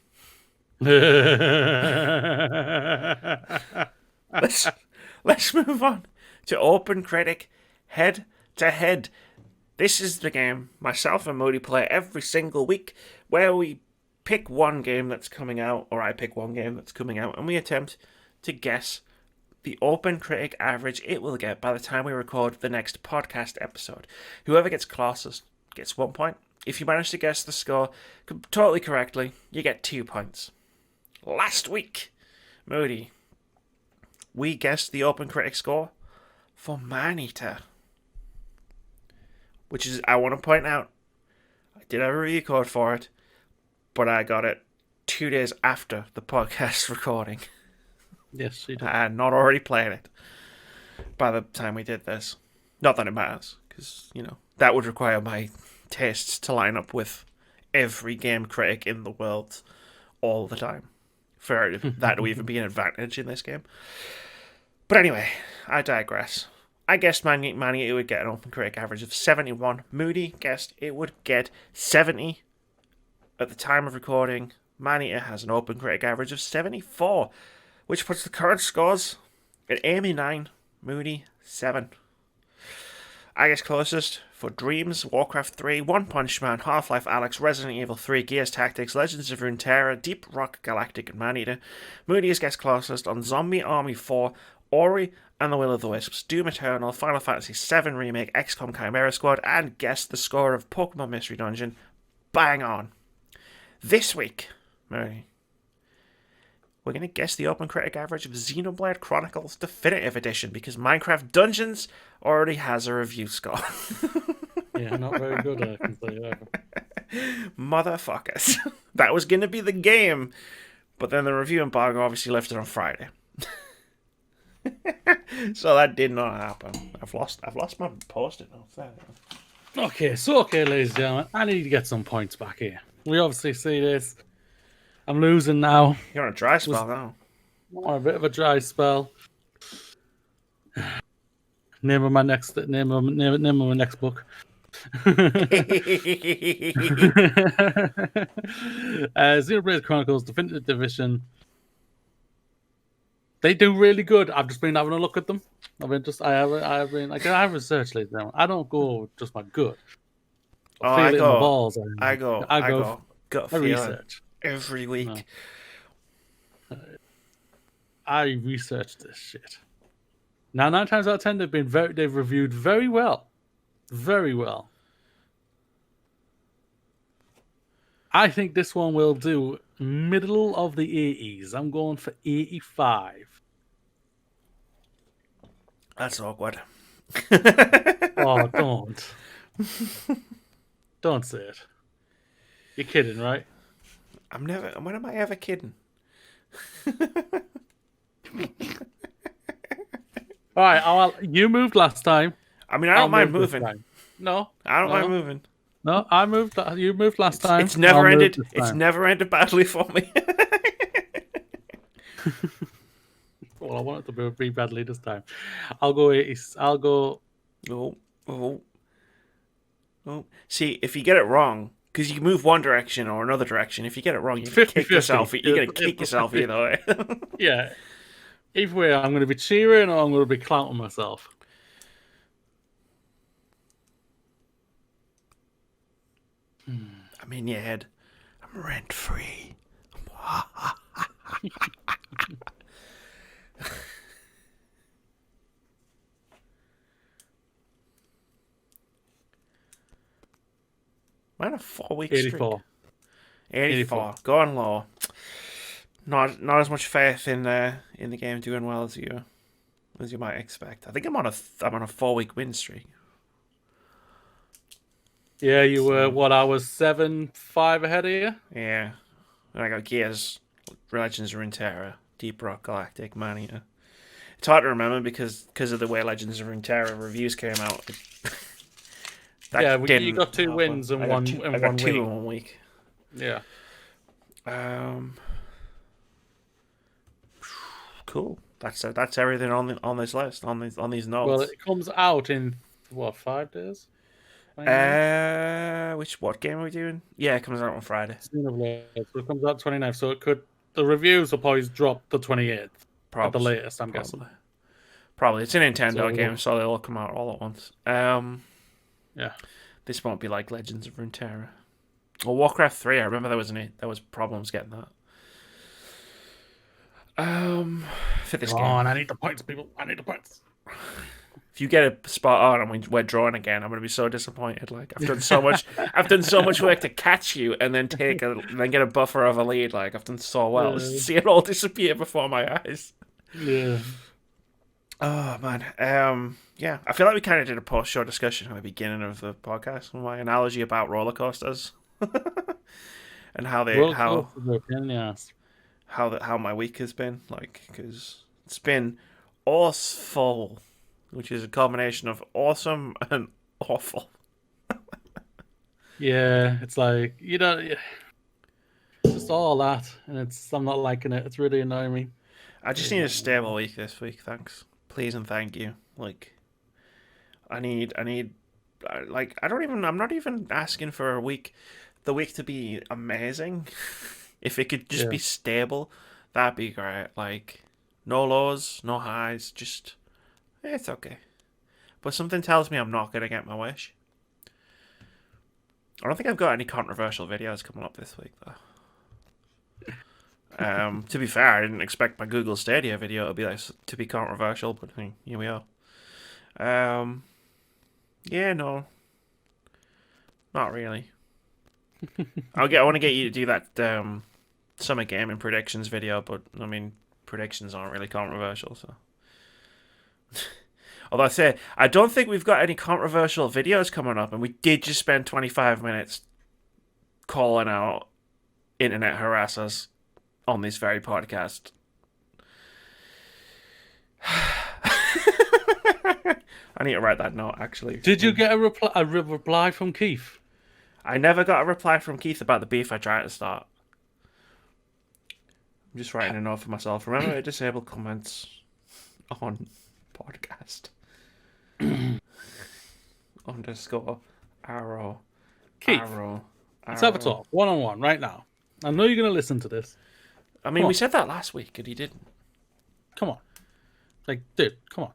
Let's move on to Open Critic Head to Head. This is the game myself and Moody play every single week, where we pick one game that's coming out, or I pick one game that's coming out, and we attempt to guess the open critic average it will get by the time we record the next podcast episode. Whoever gets closest gets 1 point. If you manage to guess the score totally correctly, you get 2 points. Last week, Moody, we guessed the open critic score for Maneater. Which is, I want to point out, I did have a review code for it, but I got it 2 days after the podcast recording. Yes, you did. I had not already played it by the time we did this. Not that it matters, because, that would require my tastes to line up with every game critic in the world all the time for that to even be an advantage in this game. But anyway, I digress. I guessed Maneater would get an open critic average of 71. Moody guessed it would get 70. At the time of recording, Maneater has an open critic average of 74, which puts the current scores at Amy 9, Moody 7. I guess closest for Dreams, Warcraft 3, One Punch Man, Half-Life Alyx, Resident Evil 3, Gears Tactics, Legends of Runeterra, Deep Rock Galactic, and Maneater. Moody is guessed closest on Zombie Army 4, Ori and the Will of the Wisps, Doom Eternal, Final Fantasy VII Remake, XCOM Chimera Squad, and guessed the score of Pokemon Mystery Dungeon. Bang on. This week, Moody, we're going to guess the open critic average of Xenoblade Chronicles Definitive Edition, because Minecraft Dungeons already has a review score. Yeah, not very good, I can say that. Motherfuckers. That was going to be the game, but then the review embargo obviously lifted on Friday. So that did not happen. I've lost my post-it notes there. Okay, ladies and gentlemen, I need to get some points back here. We obviously see this. I'm losing now. You're on a dry spell now. On a bit of a dry spell. Name of my next book. Xenoblade Chronicles Definitive Edition. They do really good. I've just been having a look at them. I have researched these now. I don't go with just my gut. I go. My balls. I go. Gut feeling research every week. No. I researched this shit. Now 9 times out of 10, they've reviewed very well. Very well. I think this one will do middle of the 80s. I'm going for 85. That's awkward. Oh, don't. Don't say it. You're kidding, right? When am I ever kidding? All right, you moved last time. I mean, I don't mind moving. No, I don't mind moving. No, I moved. You moved last time. It's never ended. It's never ended badly for me. Well, I want it to be badly this time. I'll go 80s. I'll go. Oh. See, if you get it wrong, because you move one direction or another direction, if you get it wrong, you're gonna kick yourself. You're gonna kick yourself either way. Yeah. Either way, I'm going to be cheering or I'm going to be clowning myself. I'm in your head. I'm rent free. We're on a 4-week streak. 84. Going low. Not as much faith in the game doing well as you might expect. I think I'm on a 4-week win streak. Yeah, you were what? I was 7-5 ahead of you. Yeah, and I got Gears, Legends of Runeterra, Deep Rock Galactic, Mania. It's hard to remember because of the way Legends of Runeterra reviews came out. You got 2 wins in one week. I got 2 in 1 week. Yeah. Cool. That's everything on this list on these notes. Well, it comes out in 5 days. What game are we doing? Yeah, it comes out on Friday. Xenoblade. So it comes out 29th. So the reviews will probably drop the 28th. At the latest, I'm guessing. Probably. It's a Nintendo game, so they'll all come out all at once. Yeah. This won't be like Legends of Runeterra. Or Warcraft 3, I remember there was problems getting that. for this Come game. on, I need the points, people. I need the points. If you get it spot on and we're drawing again, I'm gonna be so disappointed. Like I've done so much, work to catch you, and then get a buffer of a lead. Like I've done so well. Yeah. See it all disappear before my eyes. Yeah. Oh man, yeah. I feel like we kind of did a post-show discussion at the beginning of the podcast. My analogy about roller coasters and how my week has been. Like, because it's been awful, which is a combination of awesome and awful. Yeah, it's like it's just all that, and I'm not liking it. It's really annoying me. I just need a stable week this week. Thanks, please, and thank you. Like, I need. Like, I'm not even asking for the week to be amazing. If it could just be stable, that'd be great. Like, no lows, no highs, just it's okay. But something tells me I'm not gonna get my wish. I don't think I've got any controversial videos coming up this week though. To be fair, I didn't expect my Google Stadia video to be controversial, but here we are. Yeah, no, not really. I want to get you to do that summer gaming predictions video, but I mean, predictions aren't really controversial, so. Although I don't think we've got any controversial videos coming up, and we did just spend 25 minutes calling out internet harassers on this very podcast. I need to write that note, actually. Did you get a reply from Keith? I never got a reply from Keith about the beef I tried to start. I'm just writing a note for myself. Remember to disable comments on podcast. _ arrow. Keith, arrow. Let's have a talk, one-on-one, right now. I know you're going to listen to this. I mean, we said that last week, and he didn't. Come on. Like, dude, come on.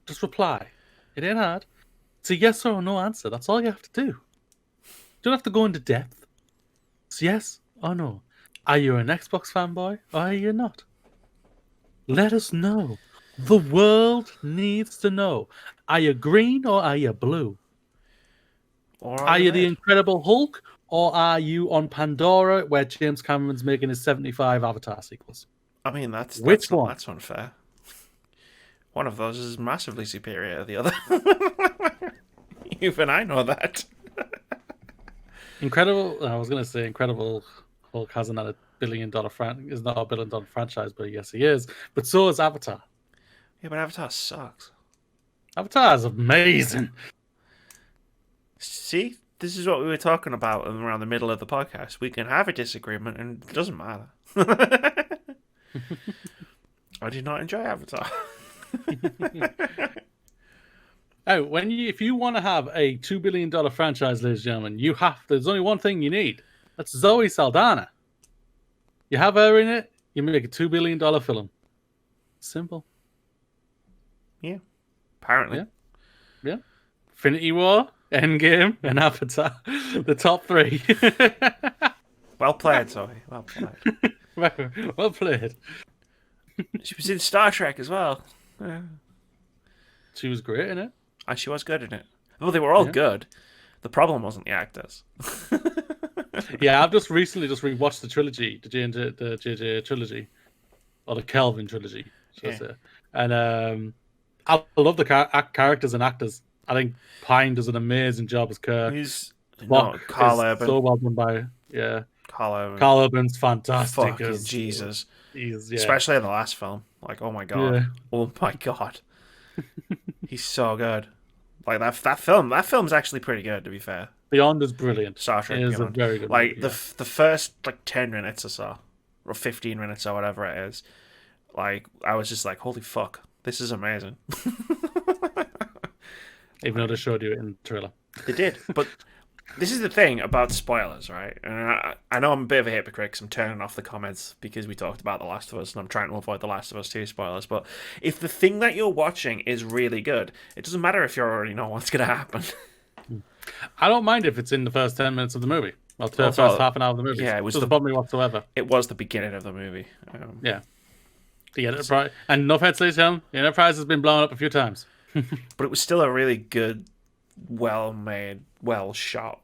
Just reply. It ain't hard. It's a yes or no answer. That's all you have to do. You don't have to go into depth. It's yes or no. Are you an Xbox fanboy or are you not? Let us know. The world needs to know. Are you green or are you blue? Or are you the Incredible Hulk or are you on Pandora where James Cameron's making his 75 Avatar sequels? I mean, that's one? That's unfair. One of those is massively superior to the other. Even I know that. Incredible Hulk hasn't had is not a $1 billion franchise, but yes, he is. But so is Avatar. Yeah, but Avatar sucks. Avatar is amazing. See, this is what we were talking about around the middle of the podcast. We can have a disagreement, and it doesn't matter. I did not enjoy Avatar. Oh, if you want to have a $2 billion franchise, ladies and gentlemen, there's only one thing you need. That's Zoe Saldana. You have her in it, you make a $2 billion film. Simple. Yeah. Apparently. Yeah. Infinity War, Endgame, and Avatar. The top three. Well played, Zoe. Well played. Well played. She was in Star Trek as well. Yeah. She was great in it. And she was good in it. Well, they were all good. The problem wasn't the actors. Yeah, I've just recently rewatched the trilogy, the JJ trilogy, or the Kelvin trilogy, should I say. And I love the characters and actors. I think Pine does an amazing job as Kirk. Carl Urban. So well done by Carl Urban. Carl Urban's fantastic. Fucking Jesus. Yeah. Especially in the last film. Like, oh my god. Yeah. Oh my god. He's so good. Like that film's actually pretty good, to be fair. Beyond is brilliant. Star Trek is Beyond. A very good like movie, the first 10 minutes or so, or 15 minutes or whatever it is, like I was just like, holy fuck, this is amazing. Even though they showed you it in the trailer. They did, but this is the thing about spoilers, right? And I know I'm a bit of a hypocrite because I'm turning off the comments because we talked about The Last of Us and I'm trying to avoid The Last of Us 2 spoilers, but if the thing that you're watching is really good, it doesn't matter if you already know what's going to happen. I don't mind if it's in the first 10 minutes of the movie. Well, the first half an hour of the movie. Yeah, it doesn't bother me whatsoever. It was the beginning of the movie. Yeah. The Enterprise, and enough head says him. The Enterprise has been blown up a few times. But it was still a really good, well-made, well-shot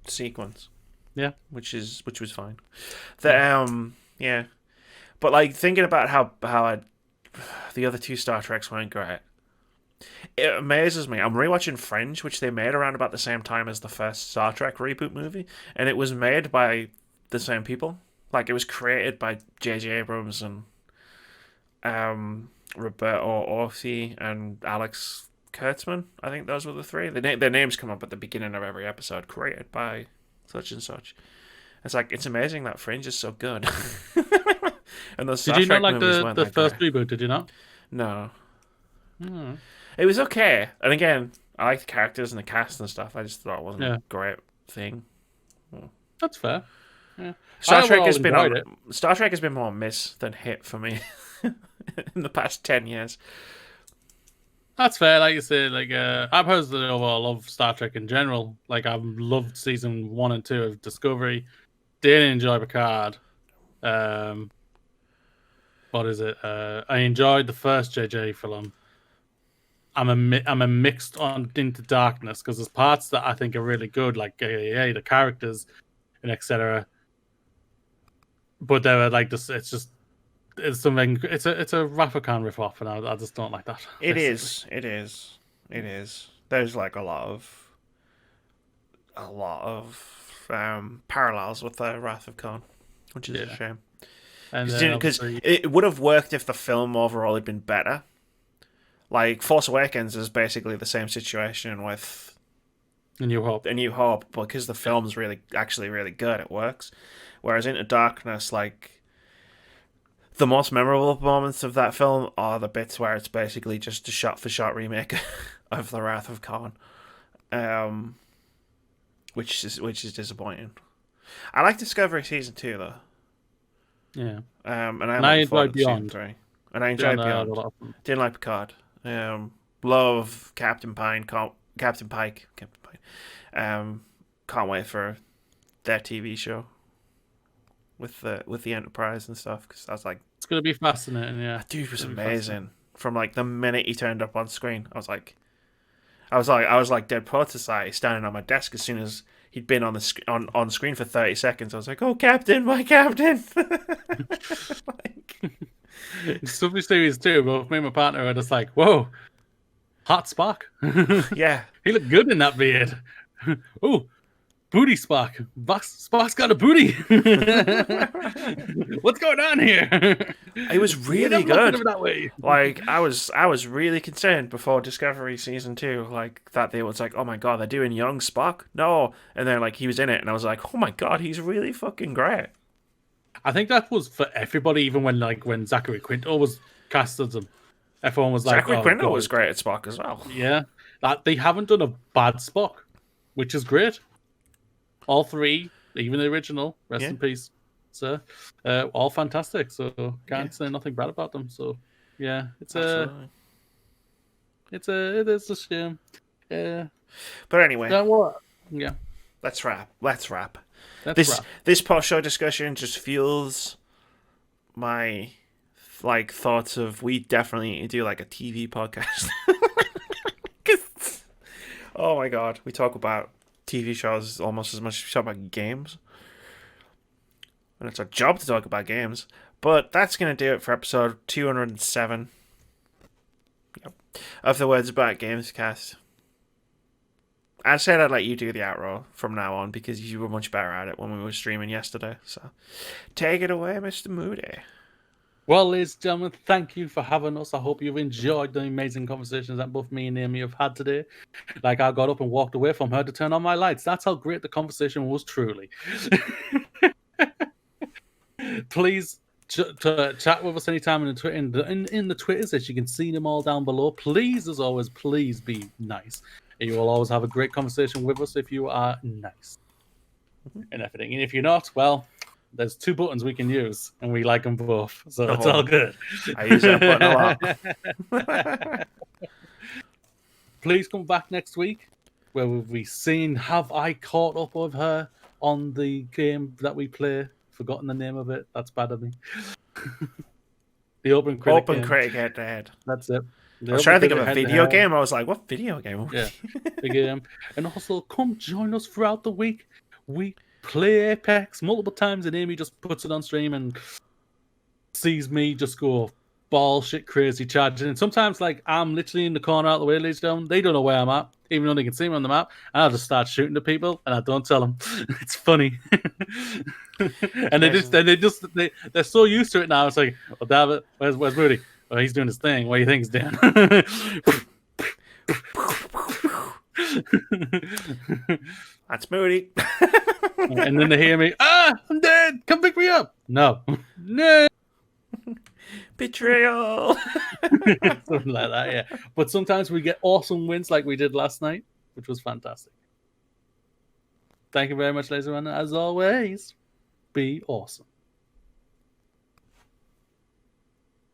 sequence. Yeah, which was fine. Yeah, but like thinking about how the other two Star Treks weren't great. It amazes me. I'm rewatching Fringe, which they made around about the same time as the first Star Trek reboot movie, and it was made by the same people. Like it was created by J.J. Abrams and Roberto Orci and Alex Kurtzman. I think those were the three. Their names come up at the beginning of every episode. Created by such and such. It's like it's amazing that Fringe is so good. And those Star did you Trek not like movies the first reboot? Did you not? No. Hmm. It was okay. And again, I like the characters and the cast and stuff. I just thought it wasn't a great thing. That's fair. Yeah. Star Trek has been more miss than hit for me in the past 10 years. That's fair. Like you said, like I personally overall love Star Trek in general. Like I've loved season 1 and 2 of Discovery. Didn't enjoy Picard. What is it? I enjoyed the first JJ film. I'm a mixed on Into Darkness because there's parts that I think are really good, like the characters and etc. But they were like this. It's something. It's a Wrath of Khan riff off, and I just don't like that. It is. There's like a lot of parallels with the Wrath of Khan, which is a shame. Because it would have worked if the film overall had been better. Like Force Awakens is basically the same situation with A New Hope, because the film's actually really good, it works. Whereas Into Darkness, like the most memorable moments of that film are the bits where it's basically just a shot-for-shot remake of The Wrath of Khan, which is disappointing. I like Discovery season 2 though. Yeah. And I enjoyed Beyond. Season 3. And I enjoyed Beyond. Didn't like Picard. Love Captain Pike. Can't wait for their TV show with the Enterprise and stuff, because I was like, it's gonna be fascinating. Yeah, that dude was amazing. From like the minute he turned up on screen, I was like Dead Society, standing on my desk as soon as he'd been on screen for 30 seconds. I was like, oh, Captain, my Captain. Some series too, but me and my partner were just like, whoa, hot Spock. Yeah. He looked good in that beard. Oh, booty Spock. Spock's got a booty. What's going on here? It was really good. That way. Like I was really concerned before Discovery season 2, like that they was like, oh my god, they're doing young Spock. No, and then like he was in it, and I was like, oh my god, he's really fucking great. I think that was for everybody, even when Zachary Quinto was cast as him. Everyone was like, Zachary Quinto was great at Spock as well. Yeah, they haven't done a bad Spock, which is great. All three, even the original, rest in peace, sir, all fantastic. So can't say nothing bad about them. So yeah, it is a shame. Yeah, but anyway, yeah, let's wrap. This post-show discussion just fuels my like thoughts of we definitely need to do like a TV podcast. Oh my god, we talk about TV shows almost as much as we talk about games, and it's our job to talk about games. But that's gonna do it for episode 207 of the Words About Gamescast. I said I'd let you do the outro from now on because you were much better at it when we were streaming yesterday. So take it away, Mr. Moody. Well, ladies and gentlemen, thank you for having us. I hope you've enjoyed the amazing conversations that both me and Amy have had today. Like, I got up and walked away from her to turn on my lights. That's how great the conversation was, truly. Please chat with us anytime in the Twitters, as you can see them all down below. Please, as always, please be nice. You will always have a great conversation with us if you are nice and everything. And if you're not, well, there's 2 buttons we can use, and we like them both, so it's all good. I use that button a lot. Please come back next week, where we'll be seeing have I caught up with her on the game that we play. Forgotten the name of it. That's bad of me. The Open Critic Open game. Critic head-to-head. That's it. I was trying to think of a video game. I was like, what video game? Yeah, big game. And also, come join us throughout the week. We play Apex multiple times, and Amy just puts it on stream and sees me just go bullshit crazy charging. And sometimes, like, I'm literally in the corner out the way, leads down. They don't know where I'm at, even though they can see me on the map. And I'll just start shooting at people, and I don't tell them. It's funny. And they're so used to it now. It's like, well, David, where's Moody? Well, he's doing his thing. What do you think he's doing? That's Moody. And then they hear me, I'm dead. Come pick me up. No. Betrayal. Something like that, yeah. But sometimes we get awesome wins like we did last night, which was fantastic. Thank you very much, ladies and gentlemen. As always, be awesome.